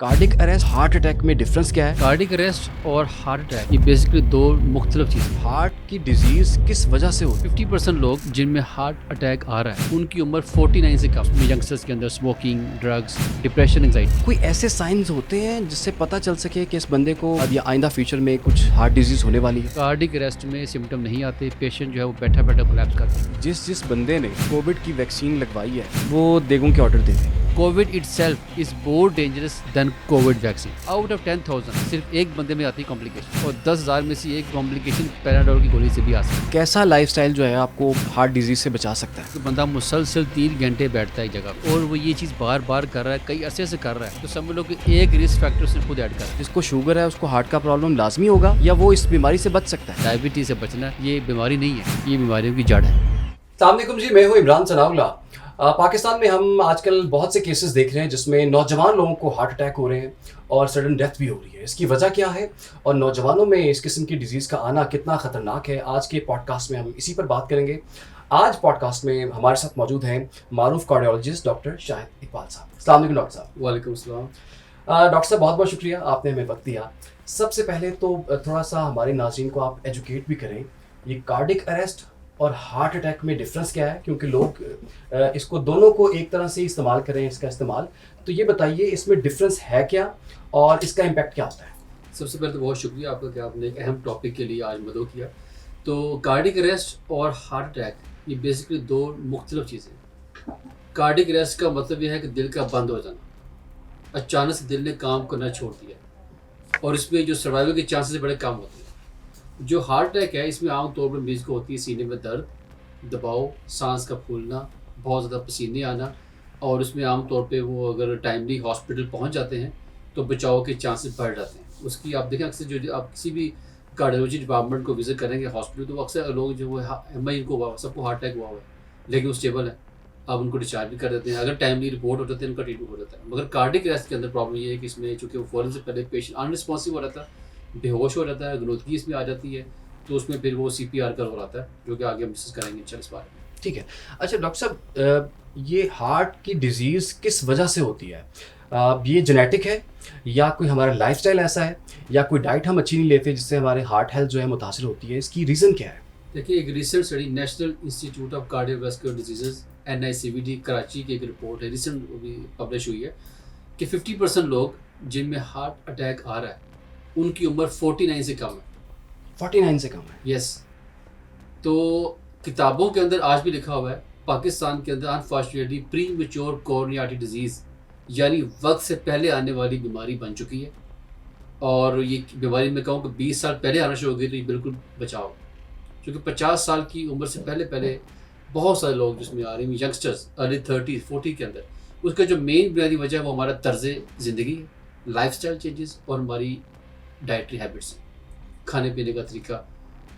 Cardiac arrest heart attack में difference क्या है? कार्डिक अरेस्ट और हार्ट अटैक ये बेसिकली दो मुख्तलिफ चीज़ें। हार्ट की डिजीज किस वजह से होती 50% लोग जिनमें हार्ट अटैक आ रहा है उनकी उम्र 49 से कम। यंगस्टर्स के अंदर स्मोकिंग, ड्रग्स, डिप्रेशन, एंजाइटी। है? कोई ऐसे साइंस होते हैं जिससे पता चल सके कि इस बंदे को अब या आइंदा फ्यूचर में कुछ हार्ट डिजीज होने वाली है? कार्डिक अरेस्ट में सिम्टम नहीं आते, पेशेंट जो है वो बैठा बैठा कोलैप्स करता है। जिस बंदे ने कोविड की वैक्सीन लगवाई है वो देगों के ऑर्डर देते हैं। Covid itself is more dangerous than Covid vaccine. Out of 10,000 सिर्फ एक बंदे में आती है कॉम्प्लिकेशन, और 10,000 में से एक कॉम्प्लिकेशन पैराडोल की गोली से भी आ सकती है। कैसा लाइफस्टाइल जो है आपको हार्ट डिजीज से बचा सकता है? तो बंदा मुसलसल 3 घंटे बैठता है एक जगह पे और वो ये चीज़ बार बार कर रहा है, कई अरसे से कर रहा है, तो समझ लो कि एक रिस्क फैक्टर उसने खुद ऐड कर दिया। जिसको शुगर है उसको हार्ट का प्रॉब्लम लाजमी होगा या वो इस बीमारी से बच सकता है? डायबिटीज से बचना ये बीमारी नहीं है, ये बीमारियों की जड़ है। अस्सलाम वालेकुम जी, मैं हूँ इमरान सनाउल्लाह। पाकिस्तान में हम आजकल बहुत से केसेस देख रहे हैं जिसमें नौजवान लोगों को हार्ट अटैक हो रहे हैं और सडन डेथ भी हो रही है। इसकी वजह क्या है और नौजवानों में इस किस्म की डिजीज़ का आना कितना ख़तरनाक है, आज के पॉडकास्ट में हम इसी पर बात करेंगे। आज पॉडकास्ट में हमारे साथ मौजूद हैं मारूफ कार्डियोलॉजिस्ट डॉक्टर शाहिद इकबाल साहब। अस्सलाम वालेकुम डॉक्टर साहब। वालेकुम सलाम। डॉक्टर साहब, बहुत बहुत शुक्रिया, आपने हमें वक्त दिया। सबसे पहले तो थोड़ा सा हमारे नाज़रीन को आप एजुकेट भी करें, ये कार्डिक अरेस्ट और हार्ट अटैक में डिफरेंस क्या है, क्योंकि लोग इसको दोनों को एक तरह से इस्तेमाल करें इसका इस्तेमाल, तो ये बताइए इसमें डिफरेंस है क्या और इसका इम्पैक्ट क्या होता है? सबसे पहले तो बहुत शुक्रिया आपका कि आपने एक अहम टॉपिक के लिए आज मदद किया। तो कार्डिक अरेस्ट और हार्ट अटैक ये बेसिकली दो मुख्तलिफ चीज़ें। कार्डिक अरेस्ट का मतलब यह है कि दिल का बंद हो जाना, अचानक से दिल ने काम करना छोड़ दिया, और इसमें जो सर्वाइवल के चांसेस बड़े कम होते हैं। जो हार्ट अटैक है इसमें आमतौर पर मरीज को होती है सीने में दर्द, दबाव, सांस का फूलना, बहुत ज़्यादा पसीने आना, और उसमें आमतौर पे वो अगर टाइमली हॉस्पिटल पहुंच जाते हैं तो बचाव के चांसेस बढ़ जाते हैं। उसकी आप देखें अक्सर जो आप किसी भी कार्डियोलॉजी डिपार्टमेंट को विजिट करेंगे हॉस्पिटल, तो अक्सर लोग जो वो इनको हुआ, सबको हार्ट अटैक हुआ है लेकिन वो स्टेबल है, अब उनको डिस्चार्ज भी कर देते हैं। अगर टाइमली रिपोर्ट हो जाते हैं उनका ट्रीटमेंट हो जाता है। मगर कार्डिक अरेस्ट के अंदर प्रॉब्लम ये है कि इसमें चूँकि वो फ़ौरन से पहले पेशेंट अनरिस्पॉन्सिव हो रहता है, बेहोश हो रहता है, गलोदगी इसमें आ जाती है, तो उसमें फिर वो CPR करवाता है, जो कि आगे हम डिस्कस करेंगे इंशाल्लाह इस बारे में। ठीक है। अच्छा डॉक्टर साहब, ये हार्ट की डिजीज़ किस वजह से होती है? ये जेनेटिक है या कोई हमारा लाइफस्टाइल ऐसा है या कोई डाइट हम अच्छी नहीं लेते जिससे हमारे हार्ट हेल्थ जो है मुतासर होती है? इसकी रीज़न क्या है? देखिए, एक recent study national institute of cardiovascular diseases NICVD Karachi की एक रिपोर्ट है, रिसेंट अभी पब्लिश हुई है, कि 50% लोग जिनमें हार्ट अटैक आ रहा है उनकी उम्र 49 से कम है। 49 से कम है? यस। तो किताबों के अंदर आज भी लिखा हुआ है पाकिस्तान के अंदर unfortunately pre mature coronary artery disease यानी वक्त से पहले आने वाली बीमारी बन चुकी है, और ये बीमारी मैं कहूँ कि 20 साल पहले आना शुरू हो गई तो ये बिल्कुल बचाओ, क्योंकि 50 साल की उम्र से पहले पहले बहुत सारे लोग जिसमें आ रही हैं, यंगस्टर्स अर्ली 30 40 के अंदर। उसका जो मेन बुनियादी वजह है वो हमारा तर्ज ज़िंदगी है, लाइफस्टाइल चेंजेस और हमारी डाइटरी हैबिट्स हैं, खाने पीने का तरीका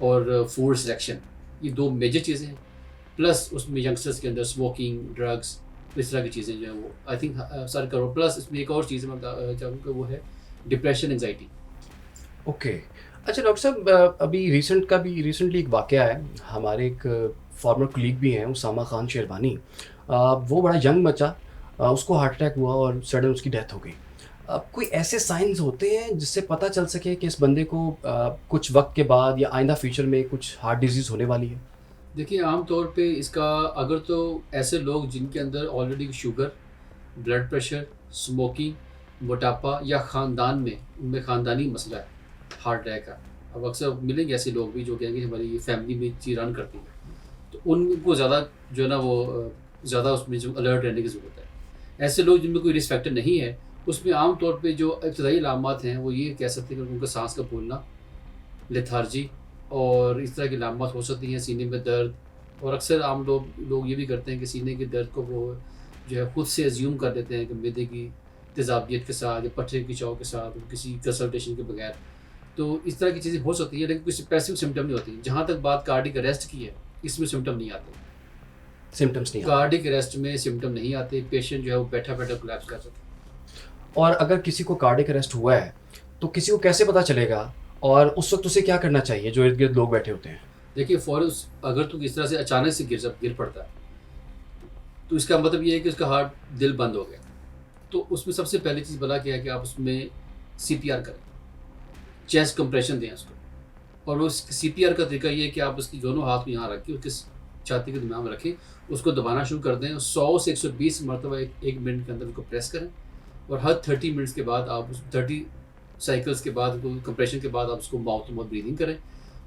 और फूड सिलेक्शन, ये दो मेजर चीज़ें हैं। प्लस उसमें यंगस्टर्स के अंदर स्मोकिंग, ड्रग्स, इस तरह की चीज़ें जो हैं वो आई थिंक सर करो। प्लस इसमें एक और चीज़ मैं चाहूँगा वो है डिप्रेशन, एंजाइटी। ओके। अच्छा डॉक्टर साहब, अभी रिसेंटली एक वाक़या है, हमारे एक फॉर्मर कलीग भी हैं उसामा खान शेरवानी, वो बड़ा यंग बच्चा, उसको हार्ट अटैक हुआ और सडन उसकी डेथ हो गई। अब कोई ऐसे साइंस होते हैं जिससे पता चल सके कि इस बंदे को कुछ वक्त के बाद या आइंदा फ्यूचर में कुछ हार्ट डिजीज़ होने वाली है? देखिए, आम तौर पे इसका अगर तो ऐसे लोग जिनके अंदर already sugar, blood pressure, smoking, मोटापा या ख़ानदान में उनमें ख़ानदानी मसला है हार्ट अटैक का। अब अक्सर मिलेंगे ऐसे लोग भी जो कहेंगे हमारी फैमिली में चीज़ रन करती है, तो उनको ज़्यादा जो है ना वो ज़्यादा उसमें जो अलर्ट रहने की ज़रूरत है। ऐसे लोग जिनमें कोई रिस्क फैक्टर नहीं है, उसमें आम तौर पे जो इब्तदाई अलामात हैं वो ये कह सकते हैं कि उनका सांस का फूलना, लेथार्जी और इस तरह की अलामत हो सकती हैं, सीने में दर्द। और अक्सर आम लोग ये भी करते हैं कि सीने के दर्द को वो जो है खुद से अज्यूम कर देते हैं कि मैदे की तेज़ाबियत के साथ या पथरी की खिंचाव के साथ किसी कंसल्टेशन के बगैर। तो इस तरह की चीज़ें हो सकती है, लेकिन कोई स्पेसिफिक सिम्टम नहीं होती। जहाँ तक बात कार्डिक अरेस्ट की है, इसमें सिम्टम नहीं आते। सिम्पटम्स नहीं आते? कार्डिक अरेस्ट में सिम्टम नहीं आते, पेशेंट जो है वो बैठा बैठा कोलैप्स कर सकता है। और अगर किसी को कार्डिक अरेस्ट हुआ है तो किसी को कैसे पता चलेगा और उस वक्त उसे क्या करना चाहिए जो इर्द गिर्द लोग बैठे होते हैं? देखिए, फ़ौरन अगर तो इस तरह से अचानक से गिर पड़ता है तो इसका मतलब ये है कि उसका हार्ट दिल बंद हो गया। तो उसमें सबसे पहली चीज़ बोला गया है कि आप उसमें CPR करें, चेस्ट कंप्रेशन दें उसको। और वो CPR का तरीका ये है कि आप उसकी दोनों हाथ में यहाँ रख के उसके छाती के दिमाग में रखें, उसको दबाना शुरू कर दें, 100 से 120 मरतबा एक मिनट के अंदर उसको प्रेस करें। और हर 30 मिनट्स के बाद आप 30 साइकिल्स के बाद कंप्रेशन के बाद आप उसको माउथ टू माउथ ब्रीदिंग करें।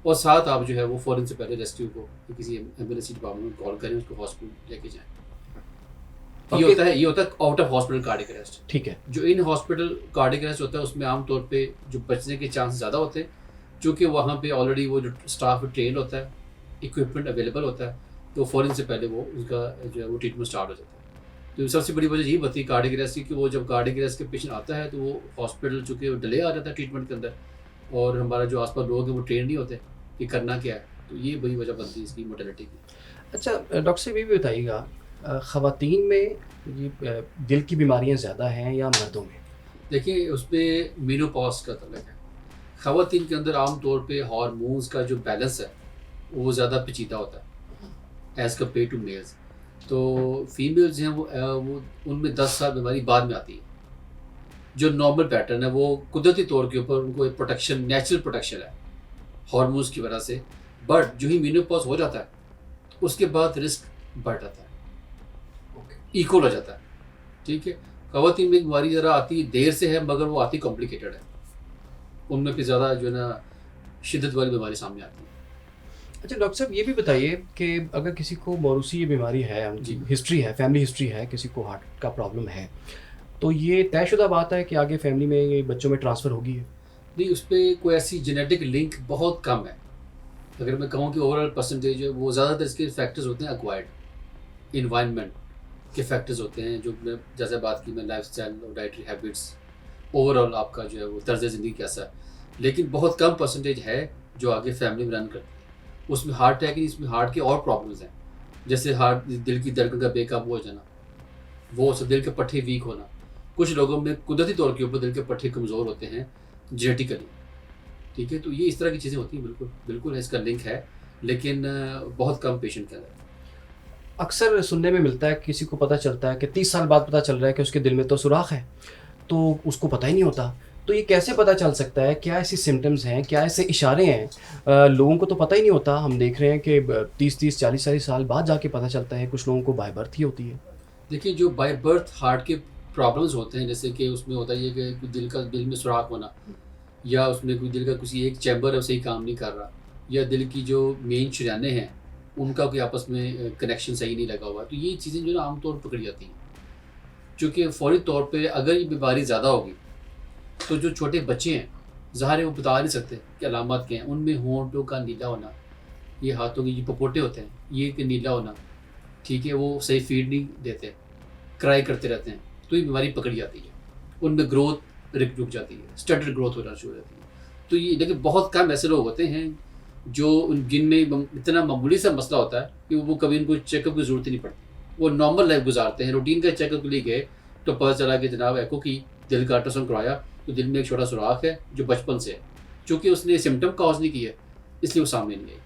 और साथ आप जो है वो फ़ौरन से पहले रेस्क्यू को किसी एम्बुलेंस डिपार्टमेंट में कॉल करें, उसको हॉस्पिटल लेके जाएँ। ये होता है out of hospital cardiac arrest. ठीक है। जो इन हॉस्पिटल कार्डियक अरेस्ट होता है उसमें आमतौर पे जो बचने के चांस ज़्यादा होते हैं, क्योंकि वहाँ पे ऑलरेडी वो जो स्टाफ ट्रेंड होता है, इक्विपमेंट अवेलेबल होता है, तो फ़ौरन से पहले वो उसका जो है वो ट्रीटमेंट स्टार्ट हो जाता है। तो सबसे बड़ी वजह यही होती है कार्डियक अरेस्ट की, कि वो जब कार्डियक अरेस्ट के पेशेंट आता है तो वो हॉस्पिटल चूँकि वो डिले आ जाता है ट्रीटमेंट के अंदर, और हमारा जो आसपास लोग हैं वो ट्रेन नहीं होते कि करना क्या है, तो ये बड़ी वजह बनती है इसकी मोर्टेलिटी की। अच्छा डॉक्टर साहब ये भी बताइएगा, ख़वातीन में ये दिल की बीमारियां ज़्यादा हैं या मर्दों में? देखिए उसमें मेनोपॉज का तलक है। ख़वातीन के अंदर आम तौर पे हार्मोन्स का जो बैलेंस है वो ज़्यादा पेचीदा होता है एज़ कम्पेयर टू मेल्स। तो फीमेल्स हैं वो उनमें 10 साल बीमारी बाद में आती है। जो नॉर्मल पैटर्न है वो कुदरती तौर के ऊपर उनको एक प्रोटेक्शन, नेचुरल प्रोटेक्शन है हार्मोन्स की वजह से। बट जो ही मेनोपॉज हो जाता है उसके बाद रिस्क बढ़ जाता है, इक्वल हो जाता है। ठीक है, ख़वातीन में बीमारी ज़रा आती देर से है मगर वो आती कॉम्प्लिकेटेड है, उनमें फिर ज़्यादा जो है ना शिद्दत वाली बीमारी सामने आती है। अच्छा डॉक्टर साहब ये भी बताइए कि अगर किसी को मौरूसी ये बीमारी है, जी। हिस्ट्री है, फैमिली हिस्ट्री है, किसी को हार्ट का प्रॉब्लम है, तो ये तयशुदा बात है कि आगे फैमिली में ये बच्चों में ट्रांसफ़र होगी है? नहीं, उस पर कोई ऐसी जेनेटिक लिंक बहुत कम है। अगर मैं कहूँ कि ओवरऑल परसेंटेज है वो ज़्यादातर इसके फैक्टर्स होते हैं एक्वायर्ड इन्वायरमेंट के फैक्टर्स होते हैं, जो मैं जैसे बात की मैं लाइफस्टाइल और डाइटरी हैबिट्स, ओवरऑल आपका जो है वो तर्ज ज़िंदगी कैसा है। लेकिन बहुत कम परसेंटेज है जो आगे फैमिली में रन करती है। उसमें हार्ट अटैक नहीं, इसमें हार्ट के और प्रॉब्लम्स हैं, जैसे हार्ट दिल की धड़कन का बेकाबू हो जाना, वो सब दिल के पट्टे वीक होना। कुछ लोगों में कुदरती तौर के ऊपर दिल के पट्टे कमज़ोर होते हैं जेनेटिकली। ठीक है, तो ये इस तरह की चीज़ें होती हैं, बिल्कुल बिल्कुल इसका लिंक है, लेकिन बहुत कम पेशेंट के अंदर। अक्सर सुनने में मिलता है, किसी को पता चलता है कि 30 साल बाद पता चल रहा है कि उसके दिल में तो सुराख है, तो उसको पता ही नहीं होता। तो ये कैसे पता चल सकता है? क्या ऐसी सिम्पटम्स हैं, क्या ऐसे इशारे हैं? लोगों को तो पता ही नहीं होता। हम देख रहे हैं कि 30-30, 40-40 साल बाद जाके पता चलता है, कुछ लोगों को बाय बर्थ ही होती है। देखिए जो बाय बर्थ हार्ट के प्रॉब्लम्स होते हैं, जैसे कि उसमें होता है ये कि दिल में सुराख होना, या उसमें कोई दिल का किसी एक चैम्बर है सही काम नहीं कर रहा, या दिल की जो मेन शरीयाने हैं उनका कोई आपस में कनेक्शन सही नहीं लगा हुआ, तो ये चीज़ें जो है ना आमतौर पर पकड़ी जाती हैं। क्योंकि फौरी तौर पे अगर ये बीमारी ज़्यादा होगी तो जो छोटे बच्चे हैं ज़ाहिर है वो बता नहीं सकते कि अलामत क्या हैं। उनमें होंठों का नीला होना, ये हाथों के ये पपोटे होते हैं ये कि नीला होना, ठीक है, वो सही फीड नहीं देते, क्राई करते रहते हैं, तो ये बीमारी पकड़ी जाती है। उनमें ग्रोथ रुक जाती है, स्टटर्ड ग्रोथ होना शुरू हो जाती है। तो ये लेकिन बहुत कम ऐसे लोग होते हैं जो जिनमें इतना मामूली सा मसला होता है कि वो कभी उनको चेकअप की ज़रूरत ही नहीं पड़ती, वो नॉर्मल लाइफ गुजारते हैं। रूटीन का चेकअप के लिए गए तो पता चला कि जनाब एको की दिल का अल्ट्रासाउंड करवाया तो दिल में एक छोटा सुराख है जो बचपन से है, चूँकि उसने सिम्टम कॉज नहीं किया इसलिए वो सामने नहीं आई।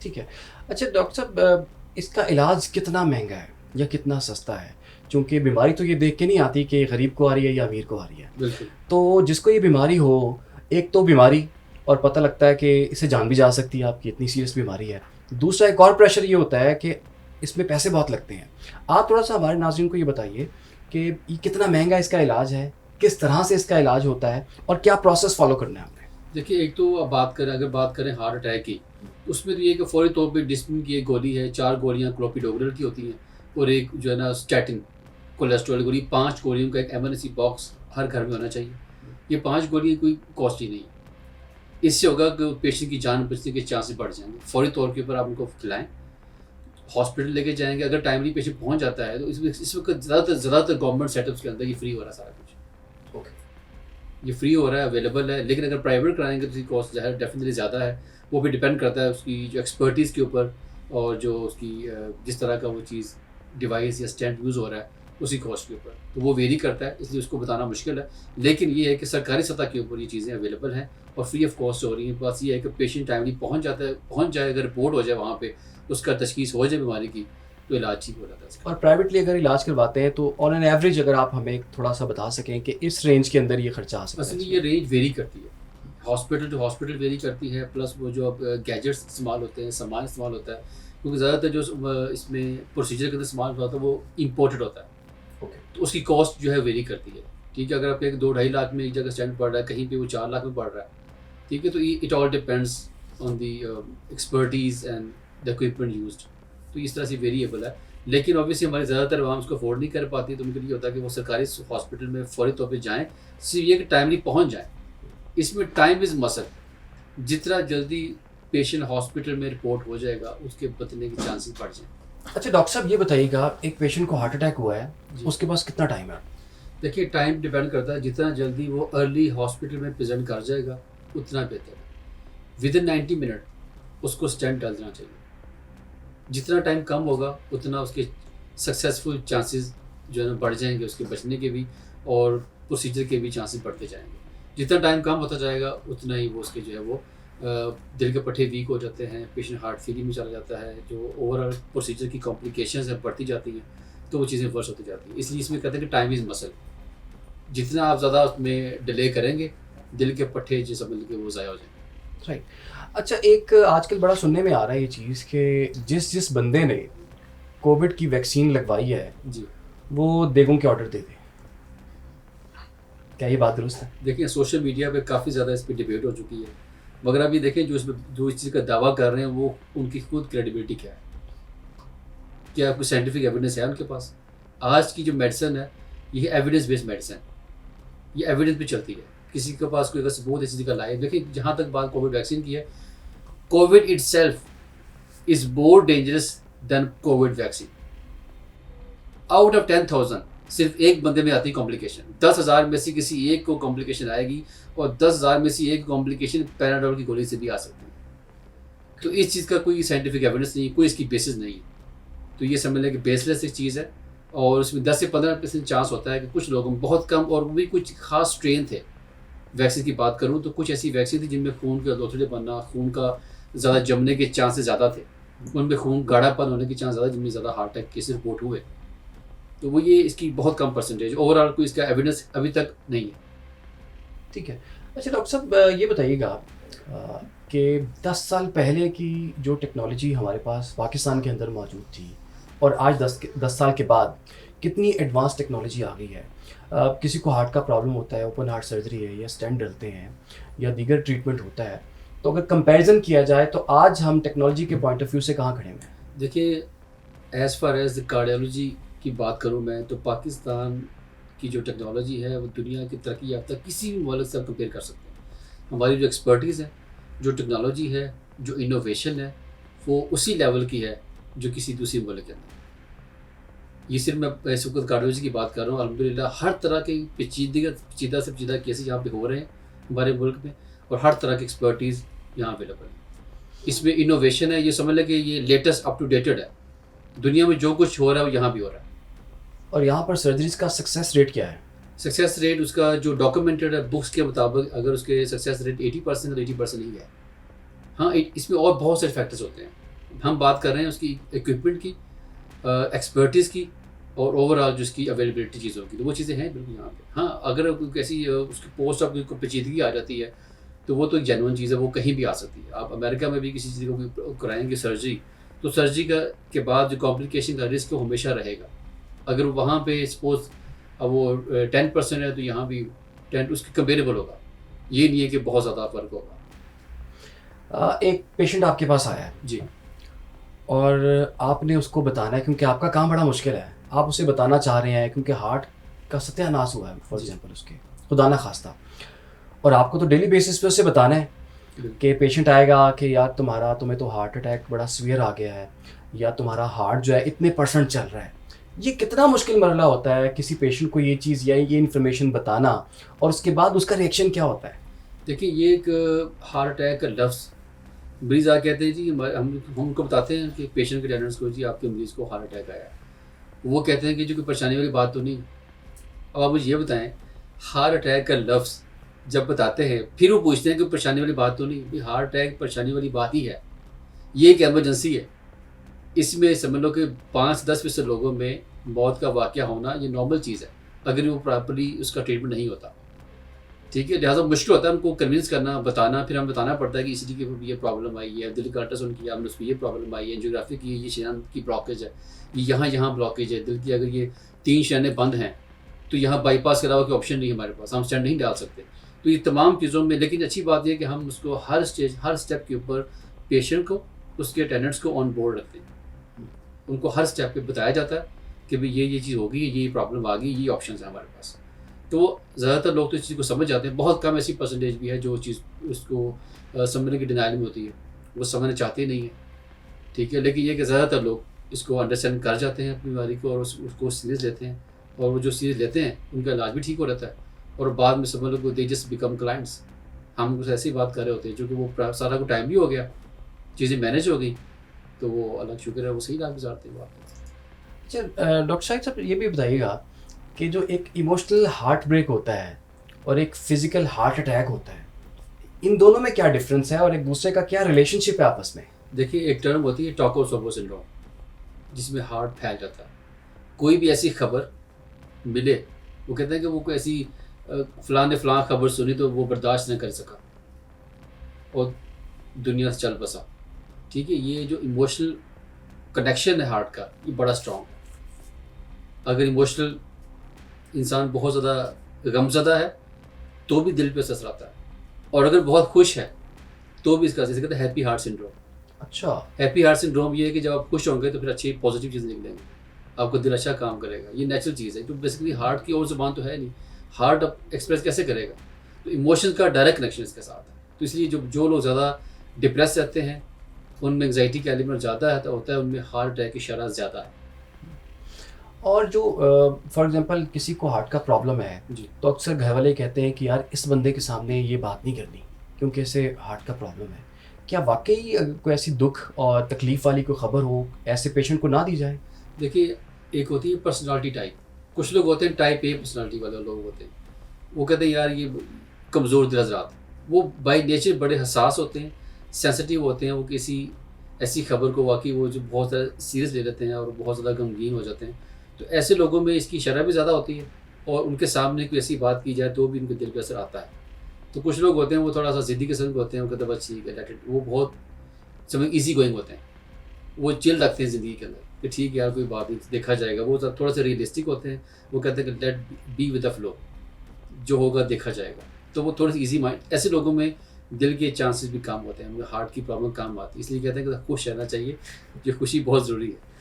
ठीक है। अच्छा डॉक्टर साहब, इसका इलाज कितना महंगा है या कितना सस्ता है? चूँकि बीमारी तो ये देख के नहीं आती कि गरीब को आ रही है या अमीर को आ रही है। बिल्कुल। तो जिसको ये बीमारी हो, एक तो बीमारी और पता लगता है कि इससे जान भी जा सकती है आपकी, इतनी सीरियस बीमारी है। दूसरा एक और प्रेशर ये होता है कि इसमें पैसे बहुत लगते हैं। आप थोड़ा सा हमारे नाज़रीन को ये बताइए कि ये कितना महंगा इसका इलाज है, किस तरह से इसका इलाज होता है और क्या प्रोसेस फॉलो करना है हमने? देखिए एक तो अब अगर बात करें हार्ट अटैक की, उसमें तो ये कि फौरी तौर पे डिस्पिन की एक गोली है, 4 गोलियाँ क्लोपिडोग्रेल की होती हैं और एक जो है ना स्टैटिन कोलेस्ट्रॉल गोली, 5 गोलियों का एक एमरजेंसी बॉक्स हर घर में होना चाहिए। ये 5 गोलियाँ कोई कॉस्टली नहीं है, इससे होगा कि पेशेंट की जान बचने के चांसेस बढ़ जाएंगे। फौरी तौर के ऊपर आप उनको खिलाएं, हॉस्पिटल लेके जाएंगे, अगर टाइमली पेशेंट पहुंच जाता है तो इस वक्त ज़्यादातर गवर्नमेंट सेटअप्स के अंदर ये फ्री हो रहा है सारा कुछ। ओके। ये फ्री हो रहा है, अवेलेबल है, लेकिन अगर प्राइवेट कराएंगे तो उसकी कॉस्ट ज़ाहिर डेफिनेटली ज़्यादा है। वो भी डिपेंड करता है उसकी जो एक्सपर्टीज़ के ऊपर और जो उसकी जिस तरह का वो चीज़ डिवाइस या स्टेंट यूज़ हो रहा है उसी कॉस्ट के ऊपर, तो वो वेरी करता है, इसलिए उसको बताना मुश्किल है। लेकिन ये है कि सरकारी सतह के ऊपर ये चीज़ें अवेलेबल हैं और फ्री ऑफ कॉस्ट हो रही हैं। बस ये है कि पेशेंट टाइमली पहुंच जाए, अगर रिपोर्ट हो जाए वहाँ पे उसका तशखीस हो जाए बीमारी की, तो इलाज ठीक हो जाता है इसका। और प्राइवेटली अगर इलाज करवाते हैं तो ऑन एन एवरेज अगर आप हमें थोड़ा सा बता सकें कि इस रेंज के अंदर ये खर्चा आ सकता असल में है? ये रेंज वेरी करती है, हॉस्पिटल टू हॉस्पिटल वेरी करती है, प्लस वो जो अब गैजेट्स इस्तेमाल होते हैं, सामान इस्तेमाल होता है, क्योंकि ज़्यादातर जो इसमें प्रोसीजर के अंदर सामान होता है वो इम्पोर्टेड होता है, ओके, तो उसकी कॉस्ट जो है वेरी करती है। ठीक है, अगर आप एक 2-2.5 लाख में एक जगह स्टैंड पड़ रहा है, कहीं पे वो 4 लाख में पड़ रहा है। ठीक है, तो it all depends on the expertise and the equipment used, तो इस तरह से वेरिएबल है। लेकिन ऑब्वियसली हमारे ज़्यादातर आवाम उसको अफोर्ड नहीं कर पाती, तो उनके लिए होता है कि वो सरकारी हॉस्पिटल में फौरी तौर पे जाएँ, सिर्फ ये कि टाइमली पहुँच जाएँ। इसमें टाइम इज़ मसल, जितना जल्दी पेशेंट हॉस्पिटल में रिपोर्ट हो जाएगा उसके बचने के चांसेस बढ़ जाएँ। अच्छा डॉक्टर साहब ये बताइएगा, एक पेशेंट को हार्ट अटैक हुआ है, जी। उसके पास कितना टाइम है? देखिए, टाइम डिपेंड करता है, जितना जल्दी वो अर्ली हॉस्पिटल में प्रेजेंट कर जाएगा उतना बेहतर है। विदिन 90 मिनट उसको स्टेंट डाल देना चाहिए। जितना टाइम कम होगा उतना उसके सक्सेसफुल चांसेस जो है ना बढ़ जाएंगे, उसके बचने के भी और प्रोसीजर के भी चांसेस बढ़ते जाएंगे। जितना टाइम कम होता जाएगा उतना ही वो उसके जो है वो दिल के पट्टे वीक हो जाते हैं, पेशेंट हार्ट फेलियर में चला जाता है, जो ओवरऑल प्रोसीजर की कॉम्प्लिकेशंस हैं बढ़ती जाती हैं, तो वो चीज़ें वर्स होती जाती हैं। इसलिए इसमें कहते हैं कि टाइम इज़ मसल, जितना आप ज़्यादा उसमें डिले करेंगे दिल के पट्टे जो समझ लीजिए वो ज़ाया हो जाएंगे। राइट। अच्छा एक आजकल बड़ा सुनने में आ रहा है ये चीज़ कि जिस बंदे ने कोविड की वैक्सीन लगवाई है जी, वो देगों के ऑर्डर दे दे, क्या ये बात दुरुस्त है? देखिए सोशल मीडिया पे काफ़ी ज़्यादा इस पर डिबेट हो चुकी है, मगर अभी देखें जो इस चीज़ का दावा कर रहे हैं वो उनकी खुद क्रेडिबिलिटी क्या है, क्या कोई साइंटिफिक एविडेंस है उनके पास? आज की जो मेडिसिन है ये एविडेंस बेस्ड मेडिसिन, ये एविडेंस पे चलती है। किसी के पास कोई अगर सबूत ऐसी चीज़ का लाए, देखिए जहाँ तक बात कोविड वैक्सीन की है, Covid itself is more dangerous than Covid vaccine. Out of 10,000 सिर्फ एक बंदे में आती है कॉम्प्लिकेशन, 10,000 में से किसी एक को कॉम्प्लिकेशन आएगी, और 10,000 में से एक कॉम्प्लिकेशन पैराडोल की गोली से भी आ सकती है। तो इस चीज़ का कोई साइंटिफिक एविडेंस नहीं है, कोई इसकी बेसिस नहीं है, तो ये समझ लें कि बेसलेस एक चीज़ है। और उसमें 10 से 15% चांस होता है कि कुछ लोगों में, बहुत कम, और वो भी कुछ खास स्ट्रेन थे। वैक्सीन की बात करूँ तो कुछ ऐसी वैक्सीन थी जिनमें खून का लोथड़े बनना, खून का ज़्यादा जमने के चांसेस ज़्यादा थे, उनमें खून गाढ़ापन होने के चांस ज़्यादा, जिनमें ज़्यादा हार्ट अटैक केसेस रिपोर्ट हुए। तो वो ये इसकी बहुत कम परसेंटेज, ओवरऑल कोई इसका एविडेंस अभी तक नहीं है। ठीक है। अच्छा डॉक्टर साहब ये बताइएगा कि 10 साल पहले की जो टेक्नोलॉजी हमारे पास पाकिस्तान के अंदर मौजूद थी और आज 10 साल के बाद कितनी एडवांस टेक्नोलॉजी आ गई है। किसी को हार्ट का प्रॉब्लम होता है, ओपन हार्ट सर्जरी है या स्टेंट डलते हैं या दीगर ट्रीटमेंट होता है, तो अगर कंपैरिजन किया जाए तो आज हम टेक्नोलॉजी के पॉइंट ऑफ व्यू से कहाँ खड़े हैं? देखिए, as far as the cardiology की बात करूँ मैं, तो पाकिस्तान की जो टेक्नोलॉजी है वो दुनिया की तरक्की याफ्ता किसी भी मुल्क से आप कंपेयर कर सकते हैं। हमारी जो एक्सपर्टीज़ है, जो टेक्नोलॉजी है, जो इनोवेशन है, वो उसी लेवल की है जो किसी दूसरी मुल्क के अंदर। ये सिर्फ मैं इस वक्त कार्डियोलॉजी की बात कर रहा हूँ, अल्हम्दुलिल्लाह हर तरह के पेचीदा से पेचीदा केसेस यहाँ पे हो रहे हैं हमारे मुल्क में, और हर तरह की एक्सपर्टीज़ यहाँ अवेलेबल है। इसमें इनोवेशन है, ये समझ लें कि ये लेटेस्ट अप टू डेटेड है, दुनिया में जो कुछ हो रहा है वो यहाँ भी हो रहा है। और यहाँ पर सर्जरीज का सक्सेस रेट क्या है? सक्सेस रेट उसका जो डॉक्यूमेंटेड है बुक्स के मुताबिक, अगर उसके सक्सेस रेट 80% तो 80% ही है। हाँ, इसमें और बहुत सारे फैक्टर्स होते हैं। हम बात कर रहे हैं उसकी इक्विपमेंट की, एक्सपर्टीज़ की, और ओवरऑल जो उसकी अवेलेबिलिटी चीज़ों की, तो वो चीज़ें हैं बिल्कुल यहाँ पे। हाँ, अगर कोई कैसी उसकी पोस्ट ऑफ कोई पेचीदगी आ जाती है तो वो तो एक जेन्युइन चीज़ है, वो कहीं भी आ सकती है। आप अमेरिका में भी किसी चीज़ को कराएंगे सर्जरी, तो सर्जरी के बाद जो कॉम्प्लिकेशन का रिस्क हमेशा रहेगा। अगर वहाँ पे सपोज अब वो 10% है तो यहाँ भी 10 उसके कंपेरेबल होगा, ये नहीं है कि बहुत ज़्यादा फ़र्क होगा। एक पेशेंट आपके पास आया है जी, और आपने उसको बताना है, क्योंकि आपका काम बड़ा मुश्किल है, आप उसे बताना चाह रहे हैं क्योंकि हार्ट का सत्यानाश हुआ है फॉर जी। एग्जांपल उसके, खुदा ना खास्ता, और आपको तो डेली बेसिस पे उससे बताना है बिल्कुल। कि पेशेंट आएगा कि यार तुम्हें तो हार्ट अटैक बड़ा सीवियर आ गया है, या तुम्हारा हार्ट जो है इतने % चल रहा है। ये कितना मुश्किल मरला होता है किसी पेशेंट को ये चीज़ या ये इन्फॉर्मेशन बताना, और उसके बाद उसका रिएक्शन क्या होता है? देखिए, ये एक हार्ट अटैक का लफ्ज़, मरीज़ आ कहते हैं जी, हम उनको बताते हैं कि पेशेंट के अटेंडेंट्स को, जी आपके मरीज़ को हार्ट अटैक आया है। वो कहते हैं कि जो कोई परेशानी वाली बात तो नहीं। अब आप मुझे ये बताएं, हार्ट अटैक का लफ्ज़ जब बताते हैं फिर वो पूछते हैं कि परेशानी वाली बात तो नहीं। भाई हार्ट अटैक परेशानी वाली बात ही है, ये एक एमरजेंसी है। इसमें समझ लो कि 5-10% लोगों में मौत का वाक़या होना ये नॉर्मल चीज़ है, अगर वो प्रॉपर्ली उसका ट्रीटमेंट नहीं होता। ठीक है, लिहाजा मुश्किल होता है उनको कन्विंस करना, बताना, फिर हमें बताना पड़ता है कि इसी के ये प्रॉब्लम आई है, दिल का अल्ट्रासाउंड किया हमने, उसमें ये प्रॉब्लम आई है, एंजियोग्राफी की, ये शरीयान की ब्लॉकेज है, ये यहाँ ब्लॉकेज है दिल की, अगर ये 3 शरीयानें बंद हैं तो यहाँ बाईपास के अलावा कोई ऑप्शन नहीं है हमारे पास, हम स्टेंट नहीं डाल सकते। तो ये तमाम चीज़ों में, लेकिन अच्छी बात यह है कि हम उसको हर स्टेज, हर स्टेप के ऊपर पेशेंट को, उसके अटेंडेंट्स को ऑन बोर्ड रखते हैं। उनको हर स्टेप पे बताया जाता है कि भाई ये चीज़ होगी, ये प्रॉब्लम आ गई, ये ऑप्शन है हमारे पास। तो ज़्यादातर लोग तो इस चीज़ को समझ जाते हैं, बहुत कम ऐसी परसेंटेज भी है जो चीज़ उसको समझने की डिनाइल में होती है, वो समझना चाहते नहीं है। ठीक है, लेकिन ये कि ज़्यादातर लोग इसको अंडरस्टैंड कर जाते हैं अपनी बीमारी को, और उसको सीरियस लेते हैं, और वो जो सीरियस लेते हैं उनका इलाज भी ठीक हो रहता है, और बाद में समझ लो दे जस्ट बिकम क्लाइंट्स। हम कुछ ऐसी बात कर रहे होते हैं जो कि वो सारा को टाइम भी हो गया, चीज़ें मैनेज हो गई, तो वो अलग शुक्र है वो सही इलाज गुजारते हैं। अच्छा डॉक्टर साहब ये भी बताइएगा कि जो एक इमोशनल हार्ट ब्रेक होता है और एक फिजिकल हार्ट अटैक होता है, इन दोनों में क्या डिफरेंस है और एक दूसरे का क्या रिलेशनशिप है आपस में? देखिए, एक टर्म होती है टाकोसोवो सिंड्रोम, जिसमें हार्ट फैल जाता है। कोई भी ऐसी खबर मिले, वो कहते हैं कि वो कोई ऐसी फलां ने फलां खबर सुनी तो वो बर्दाश्त नहीं कर सका और दुनिया से चल बसा। ठीक है, ये जो इमोशनल कनेक्शन है हार्ट का, ये बड़ा स्ट्रॉन्ग है। अगर इमोशनल इंसान बहुत ज़्यादा गमज़दा है तो भी दिल पे असर आता है, और अगर बहुत खुश है तो भी इसका, जैसे कहते हैं हैप्पी हार्ट सिंड्रोम। अच्छा, हैप्पी हार्ट सिंड्रोम ये है कि जब आप खुश होंगे तो फिर अच्छी पॉजिटिव चीज़ निकलेंगी, आपका दिल अच्छा काम करेगा, ये नेचुरल चीज़ है। तो बेसिकली हार्ट की और ज़ुबान तो है नहीं, हार्ट अब एक्सप्रेस कैसे करेगा? तो इमोशन का डायरेक्ट कनेक्शन इसके साथ है। तो इसलिए जो लोग ज़्यादा डिप्रेस रहते हैं, उनमें एंग्जाइटी का एलिमेंट ज़्यादा होता है, उनमें हार्ट अटैक की शरह ज़्यादा है। और जो फॉर एग्जांपल किसी को हार्ट का प्रॉब्लम है, जी, तो अक्सर घर वाले कहते हैं कि यार इस बंदे के सामने ये बात नहीं करनी क्योंकि इसे हार्ट का प्रॉब्लम है। क्या वाकई कोई ऐसी दुख और तकलीफ वाली कोई खबर हो, ऐसे पेशेंट को ना दी जाए? देखिए, एक होती है पर्सनालिटी टाइप, कुछ लोग होते हैं टाइप ए पर्सनालिटी वाले लोग होते हैं, वो कहते हैं यार ये कमज़ोर दिल हज़रात, वो बाय नेचर बड़े हसास होते हैं, सेंसिटिव होते हैं, वो किसी ऐसी खबर को वाकई वो जो बहुत ज़्यादा सीरियस ले लेते हैं और बहुत ज़्यादा गमगीन हो जाते हैं। तो ऐसे लोगों में इसकी शरह भी ज़्यादा होती है, और उनके सामने कोई ऐसी बात की जाए तो भी उनके दिल पे असर आता है। तो कुछ लोग होते हैं वो थोड़ा सा ज़िद्दी किस्म के होते हैं, वो कहते हैं बस ठीक है लेट इट, वो बहुत समझ ईजी गोइंग होते हैं, वो चिल रखते हैं ज़िंदगी के अंदर कि ठीक है यार कोई बात नहीं, देखा जाएगा। वो थोड़ा सा रियलिस्टिक होते हैं, वो कहते हैं कि let be with the flow, जो होगा देखा जाएगा। तो वो थोड़ी सी ईजी माइंड, ऐसे लोगों में दिल के चांसेस भी कम होते हैं, उनके हार्ट की प्रॉब्लम कम आती है, इसलिए कहते हैं कि खुश रहना चाहिए, ये खुशी बहुत ज़रूरी है।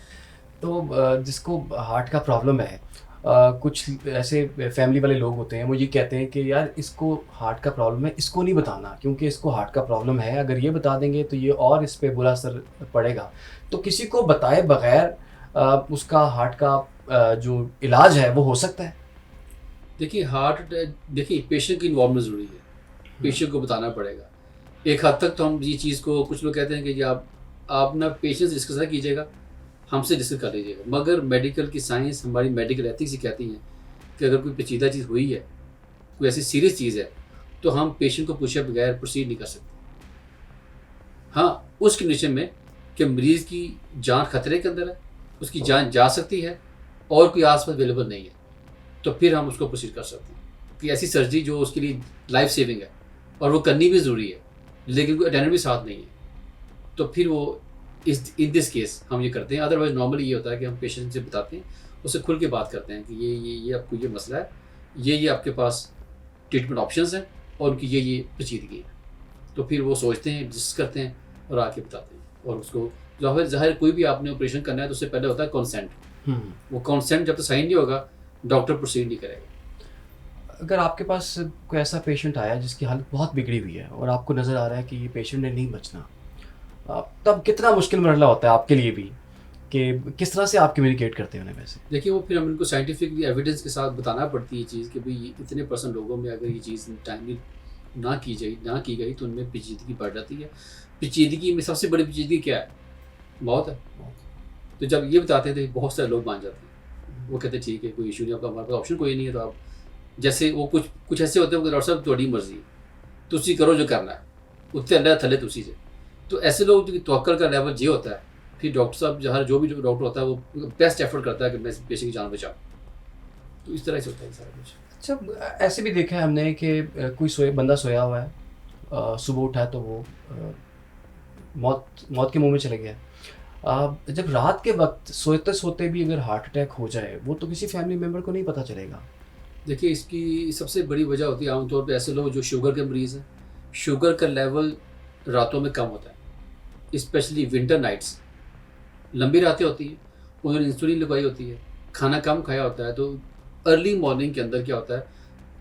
तो जिसको हार्ट का प्रॉब्लम है, कुछ ऐसे फैमिली वाले लोग होते हैं वो ये कहते हैं कि यार इसको हार्ट का प्रॉब्लम है, इसको नहीं बताना क्योंकि इसको हार्ट का प्रॉब्लम है, अगर ये बता देंगे तो ये और इस पे बुरा असर पड़ेगा। तो किसी को बताए बगैर उसका हार्ट का जो इलाज है वो हो सकता है? देखिए, हार्ट अटैक, देखिए पेशेंट की इन्वॉल्वमेंट ज़रूरी है, पेशेंट को बताना पड़ेगा। एक हद तक तो हम ये चीज़ को, कुछ लोग कहते हैं कि आप ना पेशेंट से डिस्कस कीजिएगा, हमसे डिस्कस कर लीजिएगा, मगर मेडिकल की साइंस, हमारी मेडिकल एथिक्स ही कहती हैं कि अगर कोई पेचीदा चीज़ हुई है, कोई ऐसी सीरियस चीज़ है, तो हम पेशेंट को पूछे बगैर प्रोसीड नहीं कर सकते। हाँ, उस कंडीशन में कि मरीज़ की जान खतरे के अंदर है, उसकी जान जा सकती है और कोई आस-पास अवेलेबल नहीं है, तो फिर हम उसको प्रोसीड कर सकते हैं कि ऐसी सर्जरी जो उसके लिए लाइफ सेविंग है और वो करनी भी ज़रूरी है, लेकिन कोई अटेंडेंट भी साथ नहीं है, तो फिर वो इन दिस केस हम ये करते हैं। अदरवाइज नॉर्मली ये होता है कि हम पेशेंट से बताते हैं, उससे खुल के बात करते हैं कि ये आपको ये मसला है, ये आपके पास ट्रीटमेंट ऑप्शंस हैं और उनकी ये पेचीदगी है। तो फिर वो सोचते हैं, डिस्कस करते हैं और आके बताते हैं, और उसको ज़ाहिर कोई भी आपने ऑपरेशन करना है तो उससे पहले होता है कंसेंट। वो कंसेंट जब तक साइन नहीं होगा, डॉक्टर प्रोसीड नहीं करेगा। अगर आपके पास कोई ऐसा पेशेंट आया जिसकी हालत बहुत बिगड़ी हुई है और आपको नज़र आ रहा है कि ये पेशेंट ने नहीं बचना, तब कितना मुश्किल मरहला होता है आपके लिए भी कि किस तरह से आप कम्युनिकेट करते हैं उन्हें? वैसे देखिए, वो फिर हम इनको साइंटिफिकली एविडेंस के साथ बताना पड़ती है चीज़ कि भाई इतने % लोगों में अगर ये चीज़ टाइमली ना की गई तो उनमें पेचीदगी बढ़ जाती है। पेचीदगी में सबसे बड़ी पेचीदगी क्या है? मौत है। तो जब ये बताते हैं तो बहुत सारे लोग मान जाते हैं, वो कहते हैं ठीक है कोई इशू नहीं, आपका हमारे पास ऑप्शन कोई नहीं है, तो आप जैसे वो कुछ ऐसे होते हैं डॉक्टर साहब थोड़ी मर्जी है, तुसी करो जो करना है, उत्ते अल्लाह थले तुसी से। तो ऐसे लोग जो तवक्कल का लेवल ये होता है, फिर डॉक्टर साहब जहाँ जो भी डॉक्टर होता है वो बेस्ट एफर्ट करता है कि मैं इस पेशेंट की जान बचाऊँ। तो इस तरह से होता है सारा कुछ। अच्छा, ऐसे भी देखा है हमने कि कोई बंदा सोया हुआ है, सुबह उठा तो वो मौत मौत के मुंह में चले गया। जब रात के वक्त सोते सोते भी अगर हार्ट अटैक हो जाए, वो तो किसी फैमिली मेम्बर को नहीं पता चलेगा। देखिए, इसकी सबसे बड़ी वजह होती है आमतौर पे ऐसे लोग जो शुगर के मरीज़ हैं, शुगर का लेवल रातों में कम होता है, स्पेशली विंटर नाइट्स। लंबी रातें होती हैं, उन्होंने इंसुलिन लगवाई होती है, खाना कम खाया होता है, तो अर्ली मॉर्निंग के अंदर क्या होता है,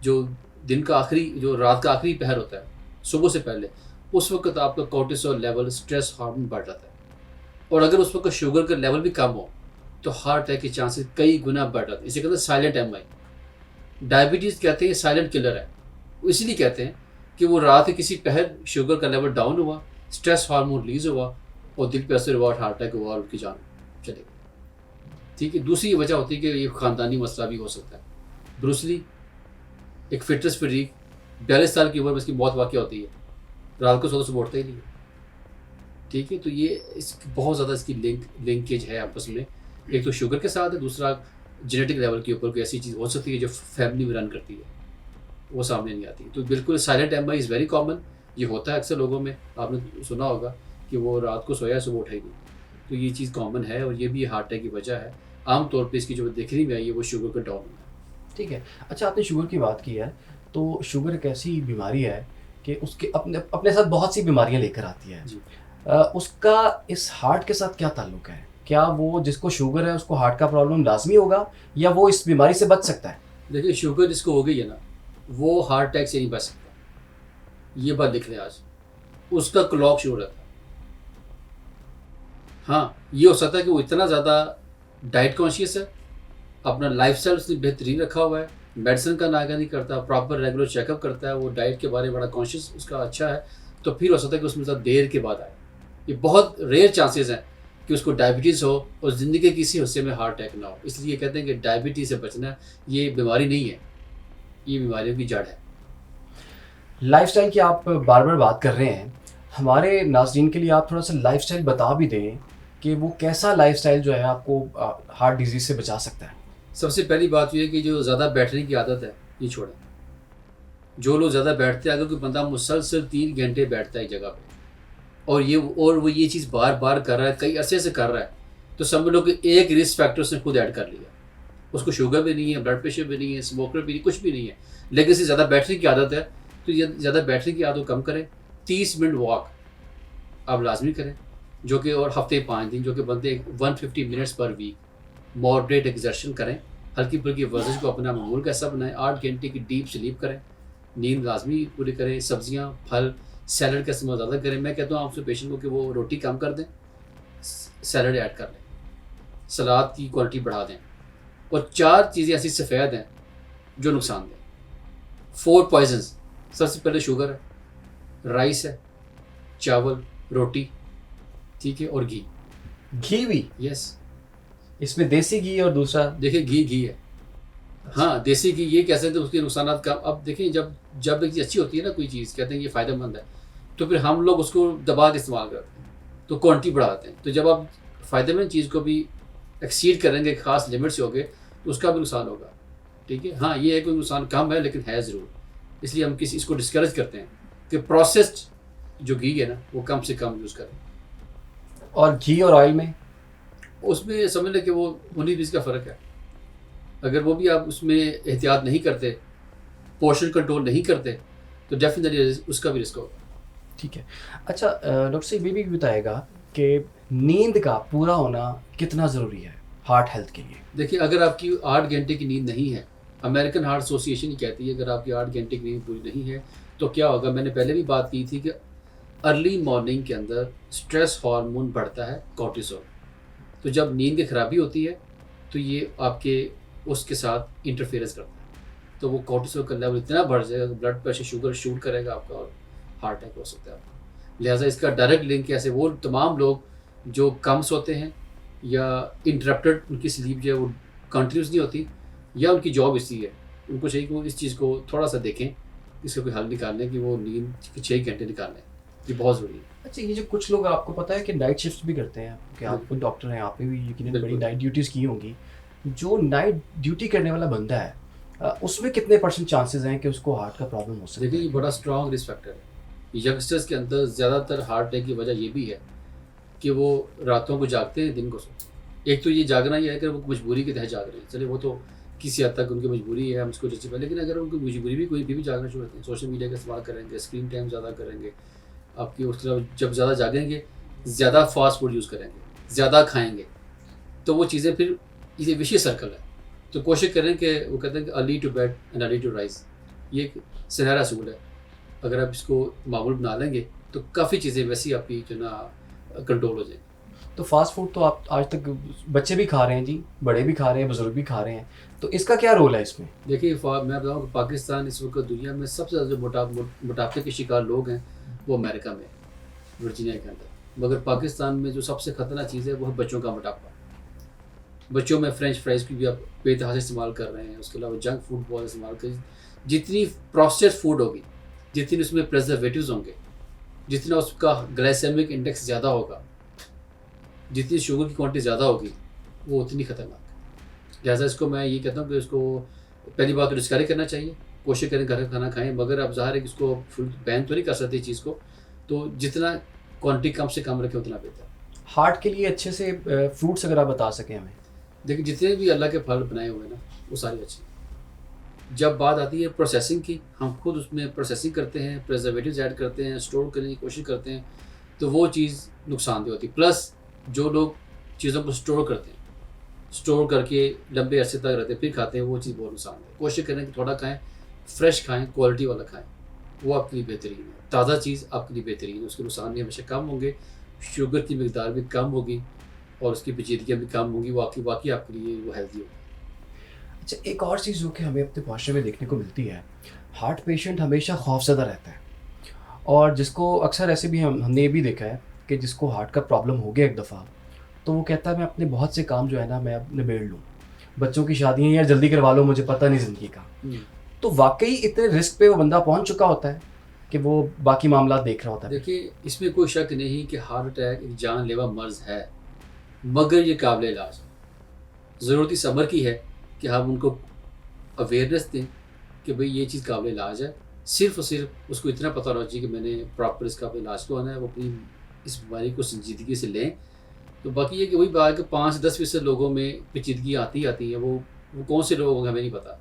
जो दिन का आखिरी जो रात का आखिरी पहर होता है, सुबह से पहले, उस वक्त आपका कोर्टिसोल लेवल, स्ट्रेस हार्मोन बढ़ जाता है। और अगर उस वक्त शुगर का लेवल भी कम हो तो हार्ट अटैक के चांसेस कई गुना बढ़ जाते हैं। इसे कहते हैं साइलेंट एमआई। डायबिटीज़ कहते हैं साइलेंट किलर है, वो इसलिए कहते हैं कि वो रात के किसी पहर शुगर का लेवल डाउन हुआ, स्ट्रेस हार्मोन रिलीज हुआ और दिल पे असर हुआ और हार्ट अटैक हुआ और उनकी जान चली गई। ठीक है। दूसरी वजह होती है कि ये ख़ानदानी मसला भी हो सकता है। ब्रूसली एक फिटनेस फ्रीक, 42 साल की उम्र में इसकी मौत वाक़ होती है, रात को सोते सुबह उठता ही नहीं है। ठीक है। तो ये इस बहुत ज़्यादा इसकी लिंकेज है आपस में। एक तो शुगर के साथ है, दूसरा जेनेटिक लेवल के ऊपर कोई ऐसी चीज़ हो सकती है जो फैमिली में रन करती है, वो सामने नहीं आती। तो बिल्कुल silent MI is very common. ये होता है अक्सर लोगों में, आपने सुना होगा कि वो रात को सोया सुबह उठा ही नहीं। तो ये चीज़ कॉमन है और ये भी हार्ट अटैक की वजह है। आमतौर पे इसकी जो देखने में आई है वो शुगर का डाउन होना है। ठीक है। अच्छा, आपने शुगर की बात की है, तो शुगर एक ऐसी बीमारी है कि उसके अपने अपने साथ बहुत सी बीमारियां लेकर आती है। जी। उसका इस हार्ट के साथ क्या ताल्लुक है? क्या वो जिसको शुगर है उसको हार्ट का प्रॉब्लम लाजमी होगा, या वो इस बीमारी से बच सकता है? देखिए, शुगर जिसको हो गई है ना, वो हार्ट अटैक से नहीं बच सकता। ये बात लिख लें आज, उसका क्लॉक शुरू रहता है। हाँ, ये हो सकता है कि वो इतना ज़्यादा डाइट कॉन्शियस है, अपना लाइफस्टाइल उसने बेहतरीन रखा हुआ है, मेडिसिन का नागा नहीं करता, प्रॉपर रेगुलर चेकअप करता है, वो डाइट के बारे में बड़ा कॉन्शियस उसका अच्छा है, तो फिर हो सकता है कि उसमें ज़्यादा देर के बाद आए। ये बहुत रेयर चांसेस हैं कि उसको डायबिटीज़ हो और ज़िंदगी के किसी हिस्से में हार्ट अटैक ना हो। इसलिए कहते हैं कि डायबिटीज़ से बचना, ये बीमारी नहीं है, ये बीमारियों की जड़ है। लाइफस्टाइल की आप बार बार बात कर रहे हैं, हमारे नाज़रीन के लिए आप थोड़ा सा लाइफस्टाइल बता भी दें कि वो कैसा लाइफस्टाइल जो है आपको हार्ट डिजीज़ से बचा सकता है। सबसे पहली बात ये है कि जो ज़्यादा बैठने की आदत है, ये छोड़ें। जो लोग ज़्यादा बैठते हैं, अगर कोई बंदा मुसलसल 3 घंटे बैठता है एक जगह पे और वो ये चीज़ बार बार कर रहा है, कई अरसे से कर रहा है, तो समझ लो कि एक रिस्क फैक्टर उसने खुद ऐड कर लिया। उसको शुगर भी नहीं है, ब्लड प्रेशर भी नहीं है, स्मोकर भी नहीं, कुछ भी नहीं है, लेकिन इसे ज़्यादा बैठने की आदत है। तो ये ज़्यादा बैठने की आदत कम करें। 30 मिनट वॉक आप लाजमी करें, जो कि और हफ्ते 5 दिन, जो कि बनते 150 मिनट्स पर वीक। मॉडरेट एक्सर्शन करें, हल्की फुल्की वर्जिश को अपना मामूल का हिस्सा बनाएं। 8 घंटे की डीप स्लीप करें, नींद लाजमी पूरी करें। सब्जियां, फल, सैलड का इस्तेमाल ज़्यादा करें। मैं कहता हूँ आपसे पेशेंट को कि वो रोटी कम कर दें, सैलड ऐड कर लें, सलाद की क्वालिटी बढ़ा दें। और 4 चीज़ें ऐसी सफ़ेद हैं जो नुकसान दें। 4 पॉइजन्स, सबसे पहले शुगर है, राइस है, चावल, रोटी, ठीक है, और घी। घी भी? यस। इसमें देसी घी और दूसरा? देखिए, घी है। हाँ, देसी घी ये कह सकते हैं, उसके नुकसान कम। अब देखिए, जब एक चीज़ अच्छी होती है ना, कोई चीज़ कहते हैं ये फ़ायदेमंद है, तो फिर हम लोग उसको दबा के इस्तेमाल करते हैं, तो क्वांटिटी बढ़ाते हैं। तो जब आप फ़ायदेमंद चीज़ को भी एक्सीड करेंगे ख़ास लिमिट से होगे, तो उसका भी नुकसान होगा। ठीक है। हाँ, ये है कोई नुकसान कम है, लेकिन है ज़रूर। इसलिए हम इसको डिस्करेज करते हैं कि प्रोसेस्ड जो घी है ना, वो कम से कम यूज़ करें। और घी और ऑयल में? उसमें समझ लें कि वो 19-20 का फ़र्क है। अगर वो भी आप उसमें एहतियात नहीं करते, पोर्शन कंट्रोल नहीं करते, तो डेफिनेटली उसका भी रिस्क होगा। ठीक है। अच्छा, डॉक्टर साहब ये भी बताएगा कि नींद का पूरा होना कितना ज़रूरी है हार्ट हेल्थ के लिए? देखिए, अगर आपकी 8 घंटे की नींद नहीं है, अमेरिकन हार्ट एसोसिएशन ही कहती है, अगर आपकी 8 घंटे की नींद पूरी नहीं है तो क्या होगा। मैंने पहले भी बात की थी कि अर्ली मॉर्निंग के अंदर स्ट्रेस हार्मोन बढ़ता है, कोर्टिसोल। तो जब नींद की खराबी होती है तो ये आपके उसके साथ इंटरफेरेंस करता है, तो वो कोर्टिसोल का लेवल इतना बढ़ जाएगा कि ब्लड प्रेशर, शुगर शूट करेगा आपका और हार्ट अटैक हो सकता है आपको। लिहाजा इसका डायरेक्ट लिंक कैसे, वो तमाम लोग जो कम सोते हैं या इंटरप्टेड उनकी स्लीप जो है वो कंटिन्यूस नहीं होती, या उनकी जॉब इसी है, उनको चाहिए कि वो इस चीज़ को थोड़ा सा देखें, इसका कोई हल निकालने की, वो नींद 6 घंटे निकालें। ये बहुत ज़रूरी है। अच्छा, ये जो कुछ लोग आपको पता है कि नाइट शिफ्ट भी करते हैं, कि आप बिल्कुल, डॉक्टर हैं, आप पे भी यकीनन बड़ी बिल्कुल। नाइट ड्यूटीज़ की होंगी। जो नाइट ड्यूटी करने वाला बंदा है उसमें कितने परसेंट चांसेस हैं कि उसको हार्ट का प्रॉब्लम हो सकता देखिए, है? ये बड़ा स्ट्रॉन्ग रिस्क फैक्टर है। यंगस्टर्स के अंदर ज़्यादातर हार्ट अटैक की वजह ये भी है कि वो रातों को जागते हैं, दिन को सोते हैं। एक तो ये जागना ये है कि वो मजबूरी के तहत जाग रहे हैं, चलिए वो तो किसी हद तक उनकी मजबूरी है, हम उसको जस्टिफाई, लेकिन अगर उनकी मजबूरी भी कोई भी जागना शुरू करते हैं, सोशल मीडिया का इस्तेमाल करेंगे, स्क्रीन टाइम ज़्यादा करेंगे, आपकी उसके अलावा जब ज़्यादा जागेंगे, ज़्यादा फास्ट फूड यूज़ करेंगे, ज़्यादा खाएँगे, तो वो चीज़ें फिर ये विशियस सर्कल है। तो कोशिश करें कि वो कहते हैं कि early to bed and early to rise, ये एक सुनहरा असूल है। अगर आप इसको मामूल बना लेंगे तो काफ़ी चीज़ें वैसी आपकी जो ना कंट्रोल हो जाएगी। तो फास्ट फूड तो आप आज तक बच्चे भी खा रहे हैं जी, बड़े भी खा रहे हैं, बुजुर्ग भी खा रहे हैं, तो इसका क्या रोल है इसमें? देखिए मैं बताऊँ कि पाकिस्तान इस वक्त दुनिया में सबसे ज़्यादा जो मोटापे के शिकार लोग हैं वो अमेरिका में, वर्जीनिया के अंदर। मगर पाकिस्तान में जो सबसे खतरनाक चीज़ है वो है बच्चों का मोटापा। बच्चों में फ्रेंच फ्राइज़ की भी आप बेतहा से इस्तेमाल कर रहे हैं, उसके अलावा जंक फूड बहुत इस्तेमाल कर, जितनी प्रोसेस्ड फूड होगी, जितनी उसमें प्रिजर्वेटिव्स होंगे, जितना उसका ग्लाइसेमिक इंडेक्स ज़्यादा होगा, जितनी शुगर की क्वांटिटी ज़्यादा होगी, वो उतनी खतरनाक है। लिहाजा इसको मैं ये कहता हूँ कि इसको पहली बात तो डिस्करेज करना चाहिए, कोशिश करें घर का खाना खाएँ, मगर अब ज़ाहिर है कि इसको फुल बैन तो नहीं कर सकते इस चीज़ को, तो जितना क्वांटिटी कम से कम रखें उतना बेहतर है। हार्ट के लिए अच्छे से फ्रूट्स अगर आप बता सकें हमें। देखिए, जितने भी अल्लाह के फल बनाए हुए हैं ना, वो सारे अच्छे हैं। जब बात आती है प्रोसेसिंग की, हम खुद उसमें प्रोसेसिंग करते हैं, प्रिजर्वेटिव्स ऐड करते हैं, स्टोर करने की कोशिश करते हैं, तो वो चीज़ नुकसानदेह होती है। प्लस जो लोग चीज़ों को स्टोर करते हैं, स्टोर करके लंबे अरसे तक रहते हैं फिर खाते हैं, वो चीज़ बहुत नुकसानदेह है। कोशिश करें कि थोड़ा खाएँ, फ्रेश खाएँ, क्वालिटी वाला खाएँ, वो आपके लिए बेहतरीन है। ताज़ा चीज़ आपके लिए बेहतरीन है, उसके नुकसान भी हमेशा कम होंगे, शुगर की मिकदार भी कम होगी और उसकी पेचीदगियाँ भी कम होंगी, वाक़ई आपके लिए वो हेल्दी होगी। अच्छा, एक और चीज़ जो कि हमें अपने माशरे में देखने को मिलती है, हार्ट पेशेंट हमेशा खौफज़दा रहता है, और जिसको अक्सर ऐसे भी हमने ये भी देखा है कि जिसको हार्ट का प्रॉब्लम हो गया एक दफ़ा, तो वो कहता है मैं अपने बहुत से काम जो है ना मैं अब निबेड़ लूँ। बच्चों की शादियाँ यार जल्दी करवा लो, मुझे पता नहीं ज़िंदगी का। हुँ। तो वाक़ई इतने रिस्क पे वो बंदा पहुँच चुका होता है कि वो बाकी मामला देख रहा होता है। देखिए, इसमें कोई शक नहीं कि हार्ट अटैक एक जानलेवा मर्ज़ है, मगर ये काबिल इलाज है। ज़रूरत इस अमर की है कि हम उनको अवेयरनेस दें कि भई ये चीज़ काबिल इलाज है। सिर्फ़ और सिर्फ़ उसको इतना पता होना चाहिए कि मैंने प्रॉपर इसका अपना इलाज करवाना है, वो अपनी इस बीमारी को संजीदगी से लें। तो बाकी ये कि वही बात है कि 5 से 10% लोगों में पेचीदगी आती है, वो कौन से लोग होंगे हमें नहीं पता।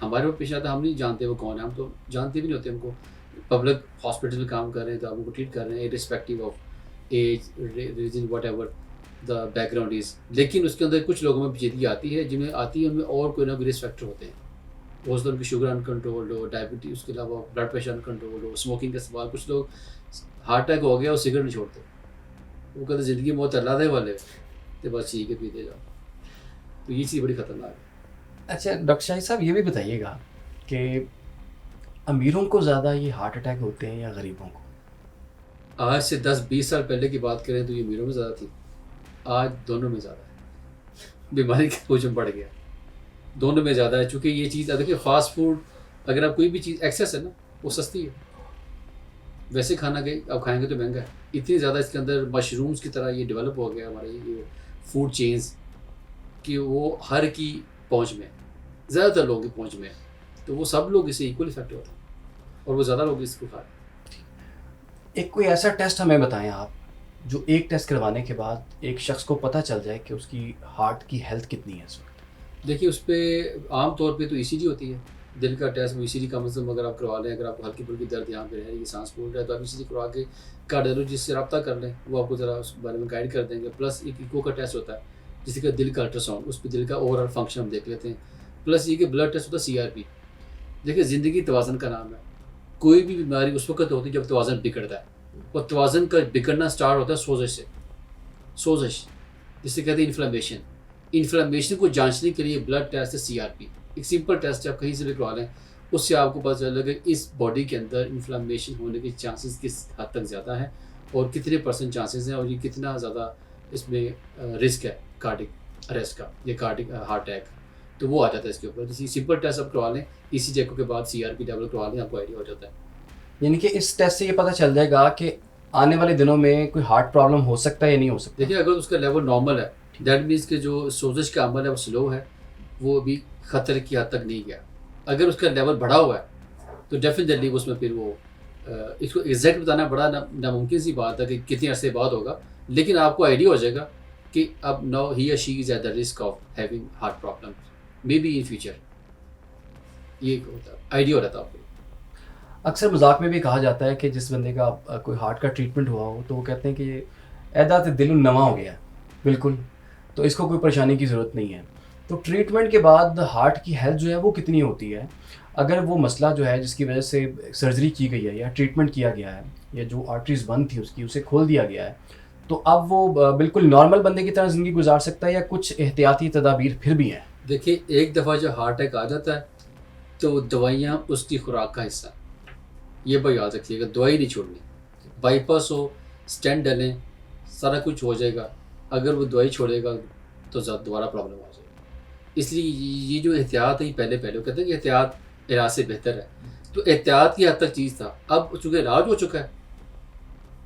हमारे वो पेश आता है, हम नहीं जानते वो कौन है, हम तो जानते भी नहीं होते उनको। पब्लिक हॉस्पिटल में काम कर रहे हैं तो आप उनको ट्रीट कर रहे हैं irrespective of age, region, whatever the background is. लेकिन उसके अंदर कुछ लोगों में पेचीदगी आती है, जिनमें आती है उनमें और कोई ना कोई रिस्क फैक्टर होते हैं। हो सकता है उनकी शुगर अनकंट्रोल्ड हो, डायबिटीज़, उसके अलावा ब्लड प्रेशर अनकंट्रोल्ड हो, स्मोकिंग का इस्तेमाल। कुछ लोग हार्ट अटैक हो गया और सिगरेट नहीं छोड़ते, वो कहते ज़िंदगी मौत अल्लाह दे वाले, तो बस ठीक है पीते जाओ। तो ये चीज़ बड़ी खतरनाक है। अच्छा डॉक्टर शाहिद साहब, ये भी बताइएगा कि अमीरों को ज़्यादा ये हार्ट अटैक होते हैं या गरीबों को? आज से 10-20 साल पहले की बात करें तो ये अमीरों में ज़्यादा थी, आज दोनों में ज़्यादा है। बीमारी का हजम बढ़ गया, दोनों में ज़्यादा है। चूँकि ये चीज़ देखिए, फ़ास्ट फूड, अगर आप कोई भी चीज़ एक्सेस है ना, वो सस्ती है। वैसे खाना के आप खाएँगे तो महँगा है। इतनी ज़्यादा इसके अंदर मशरूम्स की तरह ये डेवलप हो गया हमारे ये फूड चेन्स, कि वो हर की पहुँच में है, ज़्यादातर लोगों की पहुँच में है। तो वो सब लोग इससे इक्वल इफ़ेक्ट होते हैं और वो ज़्यादा लोग इसको खा रहे हैं। एक कोई ऐसा टेस्ट हमें बताएं आप, जो एक टेस्ट करवाने के बाद एक शख्स को पता चल जाए कि उसकी हार्ट की हेल्थ कितनी है इस वक्त? देखिए, उस पे आम तौर पे तो ईसीजी होती है, दिल का टेस्ट। वो ईसीजी का मतलब अगर आप करवा लें, अगर आपको हल्की-फुल्की दर्द यहाँ पे है, ये सांस फूल रहा है, तो आप ईसीजी करवा के कार्डियोलॉजिस्ट से रब्ता कर लें, वो आपको ज़रा उस बारे में गाइड कर देंगे। प्लस एक इको का टेस्ट होता है, जिसे कि दिल का अल्ट्रासाउंड, उस पे दिल का ओवरऑल फंक्शन हम देख लेते हैं। प्लस ये कि ब्लड टेस्ट होता है सीआरपी। देखिए, ज़िंदगी तवाज़ुन का नाम है। कोई भी बीमारी उस वक़्त होती है जब तवाज़ुन बिगड़ता है, और तवाज़ुन का बिगड़ना स्टार्ट होता है सोज़श से। सोज़श जिसे कहते हैं इन्फ्लेमेशन। इन्फ्लेमेशन को जांचने के लिए ब्लड टेस्ट है सीआरपी, एक सिंपल टेस्ट है, आप कहीं से भी करवा लें, उससे आपको पता चलेगा कि इस बॉडी के अंदर इन्फ्लेमेशन होने के चांसेस किस हद तक ज़्यादा हैं और कितने % चांसेस हैं, और ये कितना ज़्यादा इसमें रिस्क है कार्डिक अरेस्ट का या कार्डिक हार्ट अटैक। तो वो आ जाता है इसके ऊपर। जैसे सिंपल टेस्ट आप करवा लें, ईसीजी एको के बाद सीआरपी लेवल करवा लें, आपको आइडिया हो जाता है। यानी कि इस टेस्ट से ये पता चल जाएगा कि आने वाले दिनों में कोई हार्ट प्रॉब्लम हो सकता है या नहीं हो सकता। देखिए, अगर उसका लेवल नॉर्मल है, दैट मीन्स कि जो सोजश का अमल है वो स्लो है, वो अभी खतरे की हद तक नहीं गया। अगर उसका लेवल बढ़ा हुआ है तो डेफिनेटली उसमें फिर वो इसको एग्जैक्ट बताना बड़ा नामुमकिन सी बात है कि कितने अरसे बाद होगा, लेकिन आपको आइडिया हो जाएगा कि अब नाउ ही या she is at the risk of having heart problem, may be in future. ये आइडिया रहता है आपको। अक्सर मजाक में भी कहा जाता है कि जिस बंदे का कोई हार्ट का ट्रीटमेंट हुआ हो तो वो कहते हैं कि ऐदा तो दिल नवा हो गया है, बिल्कुल, तो इसको कोई परेशानी की ज़रूरत नहीं है। तो ट्रीटमेंट के बाद हार्ट की हेल्थ जो है वो कितनी होती है? अगर वो मसला जो है जिसकी वजह से सर्जरी की गई है या ट्रीटमेंट किया गया है या जो आर्टरीज बंद थी उसकी उसे खोल दिया गया है, तो अब वो बिल्कुल नॉर्मल बंदे की तरह ज़िंदगी गुजार सकता है या कुछ एहतियाती तदाबीर फिर भी हैं? देखिए, एक दफ़ा जो हार्ट अटैक आ जाता है तो दवाइयाँ उसकी खुराक का हिस्सा हैं। ये बात याद रखिएगा, दवाई नहीं छोड़नी। बाईपास हो, स्टेंट डालें, सारा कुछ हो जाएगा। अगर वो दवाई छोड़ेगा तो दोबारा प्रॉब्लम आ जाएगी। इसलिए ये जो एहतियात है, ये पहले वो कहते हैं कि एहतियात इलाज से बेहतर है। तो एहतियात की हद तक चीज़ था। अब चूँकि इलाज हो चुका है,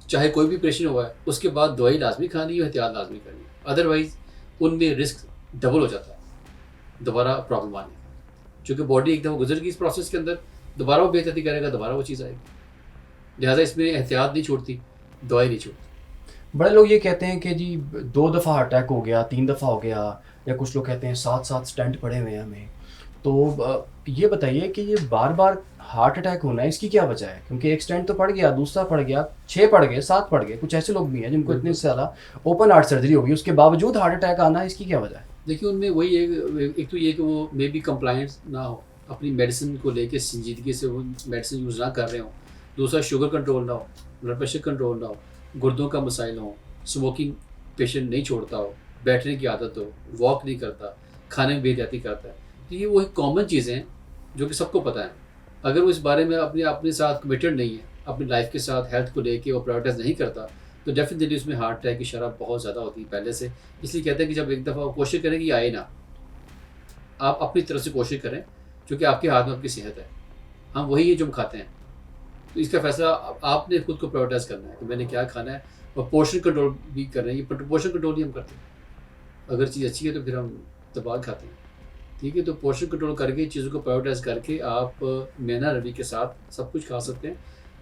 चाहे कोई भी ऑपरेशन हुआ है, उसके बाद दवाई लाजमी खानी है, एहतियात लाजमी करनी है। अदरवाइज़ उनमें रिस्क डबल हो जाता है दोबारा प्रॉब्लम आने का। चूँकि बॉडी एक दफ़ा गुजर गई इस प्रोसेस के अंदर, दोबारा वो बेहतरी करेगा, दोबारा वो चीज़ आएगी। लिहाजा इसमें एहतियात नहीं छूटती, दवाई नहीं छूटती। बड़े लोग ये कहते हैं कि जी 2 दफ़ा अटैक हो गया, 3 दफ़ा हो गया, या कुछ लोग कहते हैं 7-7 स्टेंट पड़े हुए हैं हमें। तो ये बताइए कि ये बार-बार हार्ट अटैक होना है, इसकी क्या वजह है? क्योंकि एक स्टेंट तो पड़ गया, दूसरा पड़ गया, 6 पड़ गए, 7 पड़ गए। कुछ ऐसे लोग भी हैं जिनको इतनी ज़्यादा ओपन हार्ट सर्जरी हो गई, उसके बावजूद हार्ट अटैक आना है, इसकी क्या वजह है? देखिए, उनमें वही एक तो ये कि वो मे बी कंप्लायंस ना हो, अपनी मेडिसिन को लेके संजीदगी से वो मेडिसिन यूज़ ना कर रहे हों। दूसरा, शुगर कंट्रोल ना हो, ब्लड प्रेशर कंट्रोल ना हो, गुर्दों का मसाइल हो, स्मोकिंग पेशेंट नहीं छोड़ता हो, बैठने की आदत हो, वॉक नहीं करता, खाने में बेहतियाती करता है। तो ये वही कॉमन चीज़ें हैं जो कि सबको पता है। अगर वो इस बारे में अपने साथ कमिटेड नहीं है, अपनी लाइफ के साथ हेल्थ को लेके वो प्रायोरिटाइज नहीं करता, तो डेफिनेटली उसमें हार्ट अटैक की शरह बहुत ज़्यादा होती है पहले से। इसलिए कहते हैं कि जब एक दफ़ा कोशिश करें कि आए ना, आप अपनी तरफ से कोशिश करें, क्योंकि आपके हाथ में आपकी सेहत है। हम वही है जो हम खाते हैं। तो इसका फैसला आपने खुद को प्रायोरिटाइज करना है कि मैंने क्या खाना है, और पोर्शन कंट्रोल भी कर रहे हैं। ये पोर्शन कंट्रोल ही हम करते हैं। अगर चीज़ अच्छी है तो फिर हम दबा खाते हैं, ठीक है। तो पोर्शन कंट्रोल करके, चीज़ों को प्रायोरिटाइज करके आप मेना रवि के साथ सब कुछ खा सकते हैं,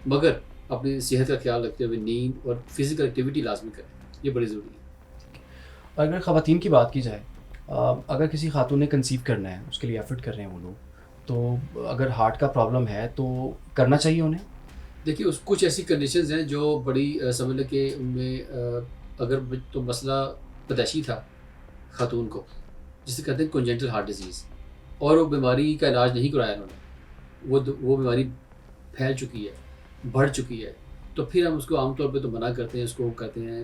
मगर अपनी सेहत का ख्याल रखते हुए नींद और फिजिकल एक्टिविटी लाजमी करें। ये बड़ी ज़रूरी है। अगर ख़वातीन की बात की जाए, अगर किसी खातून ने कंसीव करना है, उसके लिए एफ़र्ट कर रहे हैं वो लोग, तो अगर हार्ट का प्रॉब्लम है तो करना चाहिए उन्हें? देखिए, उस कुछ ऐसी कंडीशंस हैं जो बड़ी समझ लें कि उनमें अगर तो मसला पैदाइशी था खातून को, जिसे कहते हैं कंजेनिटल हार्ट डिजीज़, और वो बीमारी का इलाज नहीं कराया उन्होंने, वो बीमारी फैल चुकी है, बढ़ चुकी है, तो फिर हम उसको आमतौर पे तो मना करते हैं। उसको कहते हैं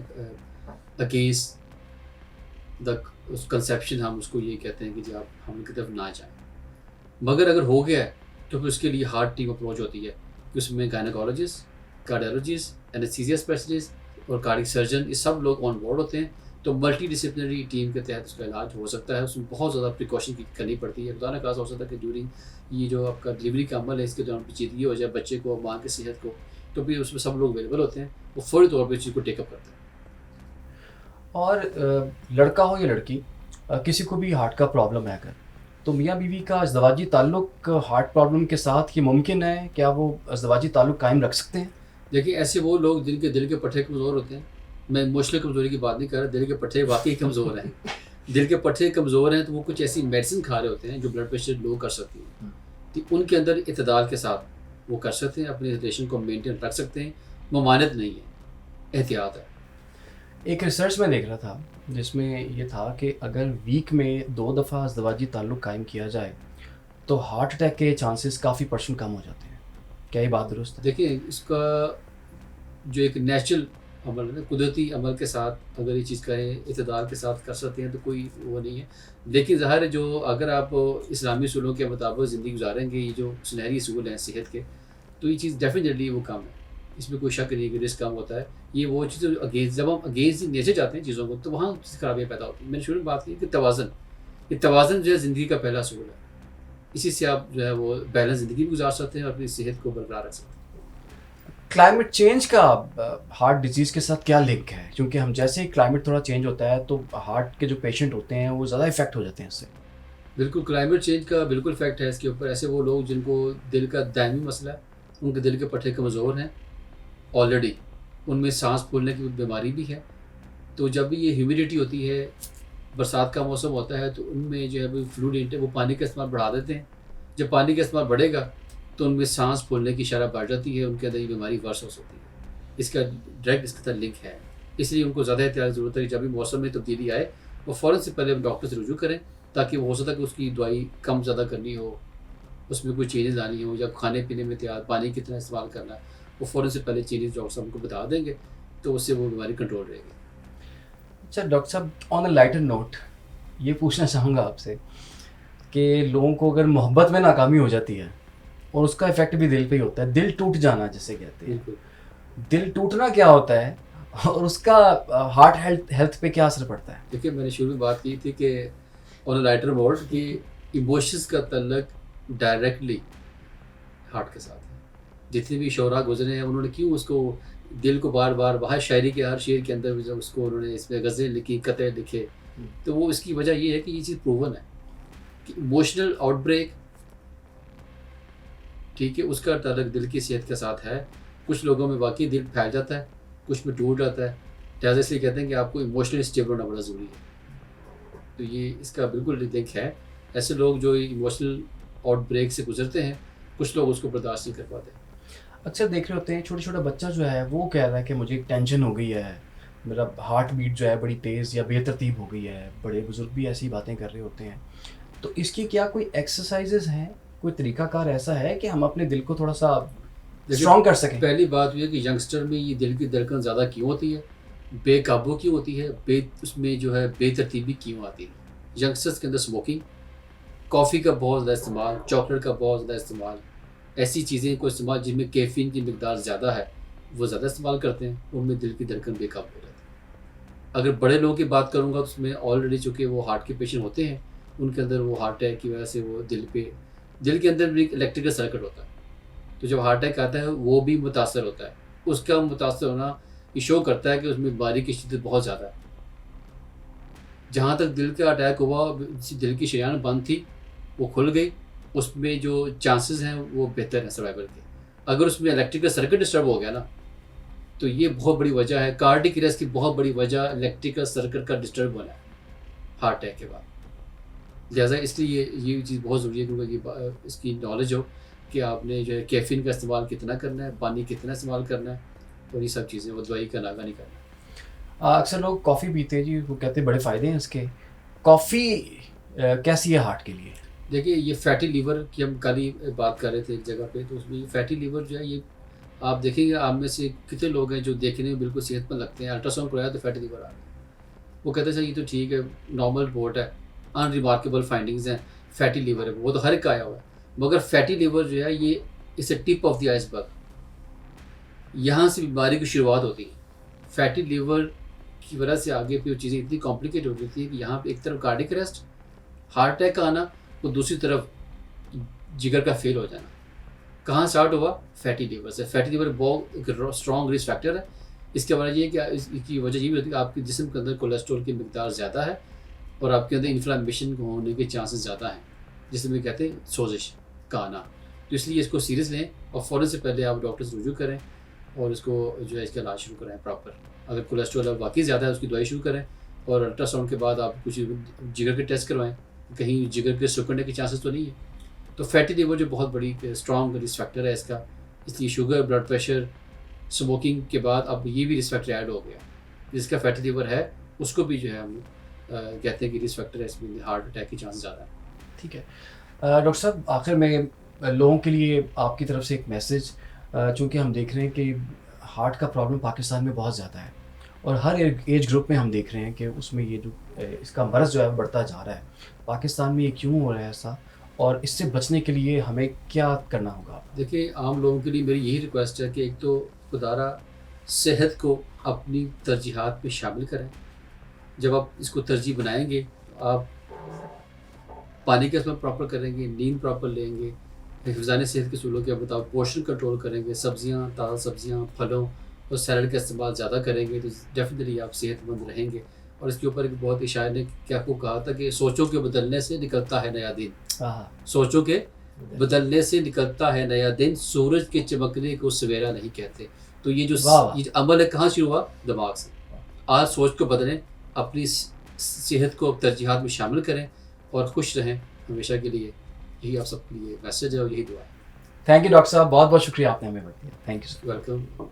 अगेंस्ट द कंसेप्शन, हम उसको ये कहते हैं कि जी आप हम की तरफ ना जाएं। मगर अगर हो गया है तो फिर उसके लिए हार्ट टीम अप्रोच होती है कि उसमें गायनेकोलॉजिस्ट, कार्डियोलॉजिस्ट, एनेस्थीसिया स्पेशलिस्ट और कार्डियक सर्जन, ये सब लोग ऑन बोर्ड होते हैं। तो मल्टी डिसिप्लिनरी टीम के तहत उसका इलाज हो सकता है। उसमें बहुत ज़्यादा प्रिकॉशन करनी पड़ती है। खुदा न खासा हो सकता है कि ड्यूरिंग ये जो आपका डिलीवरी का अमल है, इसके दौरान पेचीदगी हो जाए बच्चे को, माँ की सेहत को, तो फिर उसमें सब लोग अवेलेबल होते हैं, वो फौरी तौर पर इस चीज़ को टेकअप करते हैं। और लड़का हो या लड़की, किसी को भी हार्ट का प्रॉब्लम है अगर, तो मियाँ बीवी का अज़दवाजी ताल्लुक़ हार्ट प्रॉब्लम के साथ ये मुमकिन है? क्या वो अज़दवाजी ताल्लुक़ कायम रख सकते हैं? देखिए, ऐसे वो लोग जिनके दिल के पट्टे कमज़ोर होते हैं, मैं इमोशनल कमज़ोरी की बात नहीं कर रहा, दिल के पट्टे वाकई कमज़ोर हैं। दिल के पट्टे कमज़ोर हैं तो वो कुछ ऐसी मेडिसिन खा रहे होते हैं जो ब्लड प्रेशर लो कर सकती है। तो उनके अंदर इतदाल के साथ वो कर सकते हैं, अपने रिलेशन को मेंटेन रख सकते हैं। ममानत नहीं है, एहतियात है। एक रिसर्च में देख रहा था जिसमें ये था कि अगर वीक में 2 दफ़ा अज़दवाजी ताल्लुक़ कायम किया जाए तो हार्ट अटैक के चांसेस काफ़ी % कम हो जाते हैं। क्या ये बात दुरुस्त है? देखिए, इसका जो एक नेचुरल अमल है ना, कुदरती अमल के साथ अगर ये चीज़ करें, इतदाल के साथ कर सकते हैं तो कोई वो नहीं है। लेकिन ज़ाहिर है, जो अगर आप इस्लामी उसूलों के मुताबिक ज़िंदगी गुजारेंगे, ये जो सुनहरी असूल हैं सेहत के, तो ये चीज़ डेफिनेटली वो कम है। इसमें कोई शक नहीं कि रिस्क कम होता है। ये वो चीज़ें अगेंस्ट, जब हम अगेंस्ट नेचर जाते हैं चीज़ों को, तो वहाँ खराबियाँ पैदा होती हैं। मैंने शुरू में बात की कि तवाज़न, ये तवाज़न जो है ज़िंदगी का पहला असूल है। इसी से आप जो है वो बैलेंस ज़िंदगी भी गुजार सकते हैं और अपनी सेहत को बरकरार रख सकते हैं। क्लाइमेट चेंज का हार्ट डिजीज़ के साथ क्या लिंक है? क्योंकि हम जैसे ही क्लाइमेट थोड़ा चेंज होता है तो हार्ट के जो पेशेंट होते हैं वो ज़्यादा इफ़ेक्ट हो जाते हैं इससे। बिल्कुल क्लाइमेट चेंज का बिल्कुल फैक्ट है इसके ऊपर। ऐसे वो लोग जिनको दिल का दायमी मसला है, उनके दिल के पट्टे कमज़ोर हैं ऑलरेडी, उनमें सांस फूलने की बीमारी भी है। तो जब भी ये ह्यूमिडिटी होती है, बरसात का मौसम होता है, तो उनमें जो है वो फ्लूइड इंटेक, वो पानी का इस्तेमाल बढ़ा देते हैं। जब पानी का इस्तेमाल बढ़ेगा तो उनमें सांस फूलने की शरह बढ़ जाती है, उनके अंदर ये बीमारी वर्स हो सकती है। इसका डायरेक्ट इसके साथ लिंक है। इसलिए उनको ज़्यादा एहतियात की ज़रूरत है कि जब भी मौसम में तब्दीली आए वो फ़ौरन से पहले डॉक्टर से रुजू करें, ताकि वो हो सकता है कि उसकी दवाई कम ज़्यादा करनी हो, उसमें कोई चेंजेस लानी हो, या खाने पीने में एहतियात, पानी कितना इस्तेमाल करना है, वो फ़ौरन से पहले चेंजेस डॉक्टर साहब को बता देंगे, तो उससे वो बीमारी कंट्रोल रहेगी। अच्छा डॉक्टर साहब, ऑन अ लाइटर नोट ये पूछना चाहूँगा आपसे कि लोगों को अगर मोहब्बत में नाकामी हो जाती है और उसका इफ़ेक्ट भी दिल पे ही होता है, दिल टूट जाना जिसे कहते हैं। बिल्कुल। दिल टूटना क्या होता है और उसका हार्ट हेल्थ हेल्थ पे क्या असर पड़ता है? देखिए, मैंने शुरू में बात की थी कि ऑन अ लाइटर नोट कि इमोशंस का तल्लक डायरेक्टली हार्ट के साथ है। जितने भी शोरा गुजरे हैं, उन्होंने क्यों उसको दिल को बार बार बाहर, शायरी के हर शेर के अंदर जब उसको उन्होंने इसमें गज़लें लिखी, कते लिखे, तो वो इसकी वजह ये है कि ये चीज़ प्रूवन है कि इमोशनल आउटब्रेक, ठीक है, उसका ताल्लुक दिल की सेहत के साथ है। कुछ लोगों में वाकई दिल फैल जाता है, कुछ में टूट जाता है। लिहाजा इसलिए कहते हैं कि आपको इमोशनली स्टेबल होना बड़ा ज़रूरी है। तो ये इसका बिल्कुल लिंक है। ऐसे लोग जो इमोशनल आउटब्रेक से गुजरते हैं, कुछ लोग उसको बर्दाश्त नहीं कर पाते। अक्सर देख रहे होते हैं छोटा-छोटा बच्चा जो है वो कह रहा है कि मुझे टेंशन हो गई है, मेरा हार्ट बीट जो है बड़ी तेज़ या बेतरतीब हो गई है। बड़े बुज़ुर्ग भी ऐसी बातें कर रहे होते हैं। तो इसकी क्या कोई एक्सरसाइज़ेज़ हैं, कोई तरीकाकार ऐसा है कि हम अपने दिल को थोड़ा-सा देखिए, स्ट्रॉन्ग कर सकें? पहली बात ये है कि यंगस्टर में ये दिल की धड़कन ज़्यादा क्यों होती है, बेकाबू क्यों होती है, उसमें जो है बेतरतीबी क्यों आती है। यंगस्टर्स के अंदर स्मोकिंग, कॉफ़ी का बहुत ज़्यादा इस्तेमाल, चॉकलेट का बहुत ज़्यादा इस्तेमाल, ऐसी चीज़ें को इस्तेमाल जिनमें कैफ़ीन की मिकदार ज़्यादा है, वो ज़्यादा इस्तेमाल करते हैं, उनमें दिल की धड़कन बेकाबू हो जाती है। अगर बड़े लोगों की बात करूँगा तो उसमें ऑलरेडी चूँकि वो हार्ट के पेशेंट होते हैं, उनके अंदर वो हार्ट अटैक की वजह से वो दिल के अंदर भी इलेक्ट्रिकल सर्किट होता है। तो जब हार्ट अटैक आता है वो भी मुतासर होता है। उसका मुतासर होना ये शो करता है कि उसमें बीमारी की शिद्दत बहुत ज़्यादा है। जहाँ तक दिल का अटैक हुआ, दिल की शरीयान बंद थी, वो खुल गई, उसमें जो चांसेस हैं वो बेहतर हैं सर्वाइवल के। अगर उसमें इलेक्ट्रिकल सर्किट डिस्टर्ब हो गया ना, तो ये बहुत बड़ी वजह है। कार्डियक अरेस्ट की बहुत बड़ी वजह इलेक्ट्रिकल सर्किट का डिस्टर्ब होना है हार्ट अटैक के बाद। लिहाजा इसलिए ये चीज़ बहुत ज़रूरी है, क्योंकि इसकी नॉलेज हो कि आपने जो है कैफ़ीन का इस्तेमाल कितना करना है, पानी कितना इस्तेमाल करना है, और ये सब चीज़ें, वो दवाई का नागा नहीं करना। अक्सर लोग कॉफ़ी पीते हैं जी, वो कहते हैं बड़े फ़ायदे हैं इसके। कॉफ़ी कैसी है हार्ट के लिए? देखिए, ये फैटी लीवर की हम कल ही बात कर रहे थे एक जगह पे, तो उसमें ये फैटी लीवर जो है, ये आप देखेंगे आप में से कितने लोग हैं जो देखने में बिल्कुल सेहतमंद लगते हैं, अल्ट्रासाउंड कराया तो फैटी लीवर आ गया। वो कहते हैं सर ये तो ठीक है, नॉर्मल रिपोर्ट है, अनरिमार्केबल फाइंडिंग्स हैं, फैटी लीवर है, वो तो हर एक का आया हुआ है। मगर फैटी लीवर जो है, ये इस टिप ऑफ द आइसबर्ग, यहाँ से बीमारी की शुरुआत होती है। फैटी लीवर की वजह से आगे फिर चीज़ें इतनी कॉम्प्लिकेट हो जाती है कि यहाँ पे एक तरफ कार्डियक अरेस्ट, हार्ट अटैक का आना, और दूसरी तरफ जिगर का फेल हो जाना। कहाँ स्टार्ट हुआ? फैटी लीवर से। फैटी लीवर बहुत स्ट्रॉन्ग रिस्क फैक्टर है। इसके वजह ये कि इसकी वजह ये भी होती है कि आपके जिस्म के अंदर कोलेस्ट्रॉल की मिकदार ज़्यादा है और आपके अंदर इन्फ्लामेशन होने के चांसेस ज़्यादा हैं, जिसमें कहते हैं सोजिश का आना। तो इसलिए इसको सीरियस लें और फ़ौरन से पहले आप डॉक्टर से रुजू करें और इसको जो है इसका इलाज शुरू करें प्रॉपर। अगर कोलेस्ट्रॉल वाकई ज़्यादा है, उसकी दवाई शुरू करें, और अल्ट्रासाउंड के बाद आप कुछ जिगर के टेस्ट करवाएं, कहीं जिगर के सिकुड़ने के चांसेस तो नहीं है। तो फैटी लीवर जो बहुत बड़ी स्ट्रॉन्ग रिस्क फैक्टर है इसका, इसलिए शुगर, ब्लड प्रेशर, स्मोकिंग के बाद अब ये भी रिस्क फैक्टर ऐड हो गया। जिसका फैटी लीवर है उसको भी जो है हम कहते हैं कि रिस्क फैक्टर है, इसमें हार्ट अटैक की चांस ज़्यादा है। ठीक है। डॉक्टर साहब, आखिर में लोगों के लिए आपकी तरफ से एक मैसेज, चूँकि हम देख रहे हैं कि हार्ट का प्रॉब्लम पाकिस्तान में बहुत ज़्यादा है और हर एज ग्रुप में हम देख रहे हैं कि उसमें ये जो इसका मर्ज़ जो है वो बढ़ता जा रहा है। पाकिस्तान में ये क्यों हो रहा है ऐसा, और इससे बचने के लिए हमें क्या करना होगा? देखिए, आम लोगों के लिए मेरी यही रिक्वेस्ट है कि एक तो खुदारा सेहत को अपनी तरजीहात में शामिल करें। जब आप इसको तरजीह बनाएंगे, आप पानी का इस्तेमाल प्रॉपर करेंगे, नींद प्रॉपर लेंगे, हिफ़्ज़ाने सेहत के उसूलों के मुताबिक पोर्शन कंट्रोल करेंगे, सब्जियाँ, ताज़ा सब्जियाँ, फलों और सैलड का इस्तेमाल ज़्यादा करेंगे तो डेफ़िनेटली आप सेहतमंद रहेंगे। और इसके ऊपर एक बहुत ही शायर ने क्या को कहा था कि सोचों के बदलने से निकलता है नया दिन। हाँ, सोचों के बदलने से निकलता है नया दिन, सूरज के चमकने को सवेरा नहीं कहते। तो ये जो वाह, वाह! ये अमल है कहाँ शुरू हुआ? दिमाग से। आज सोच को बदलें, अपनी सेहत को तरजीहात में शामिल करें और खुश रहें हमेशा के लिए। यही आप सबके लिए मैसेज है और यही दुआ है। थैंक यू डॉक्टर साहब, बहुत-बहुत शुक्रिया आपने हमें वक़्त दिया। Thank you sir. वेलकम।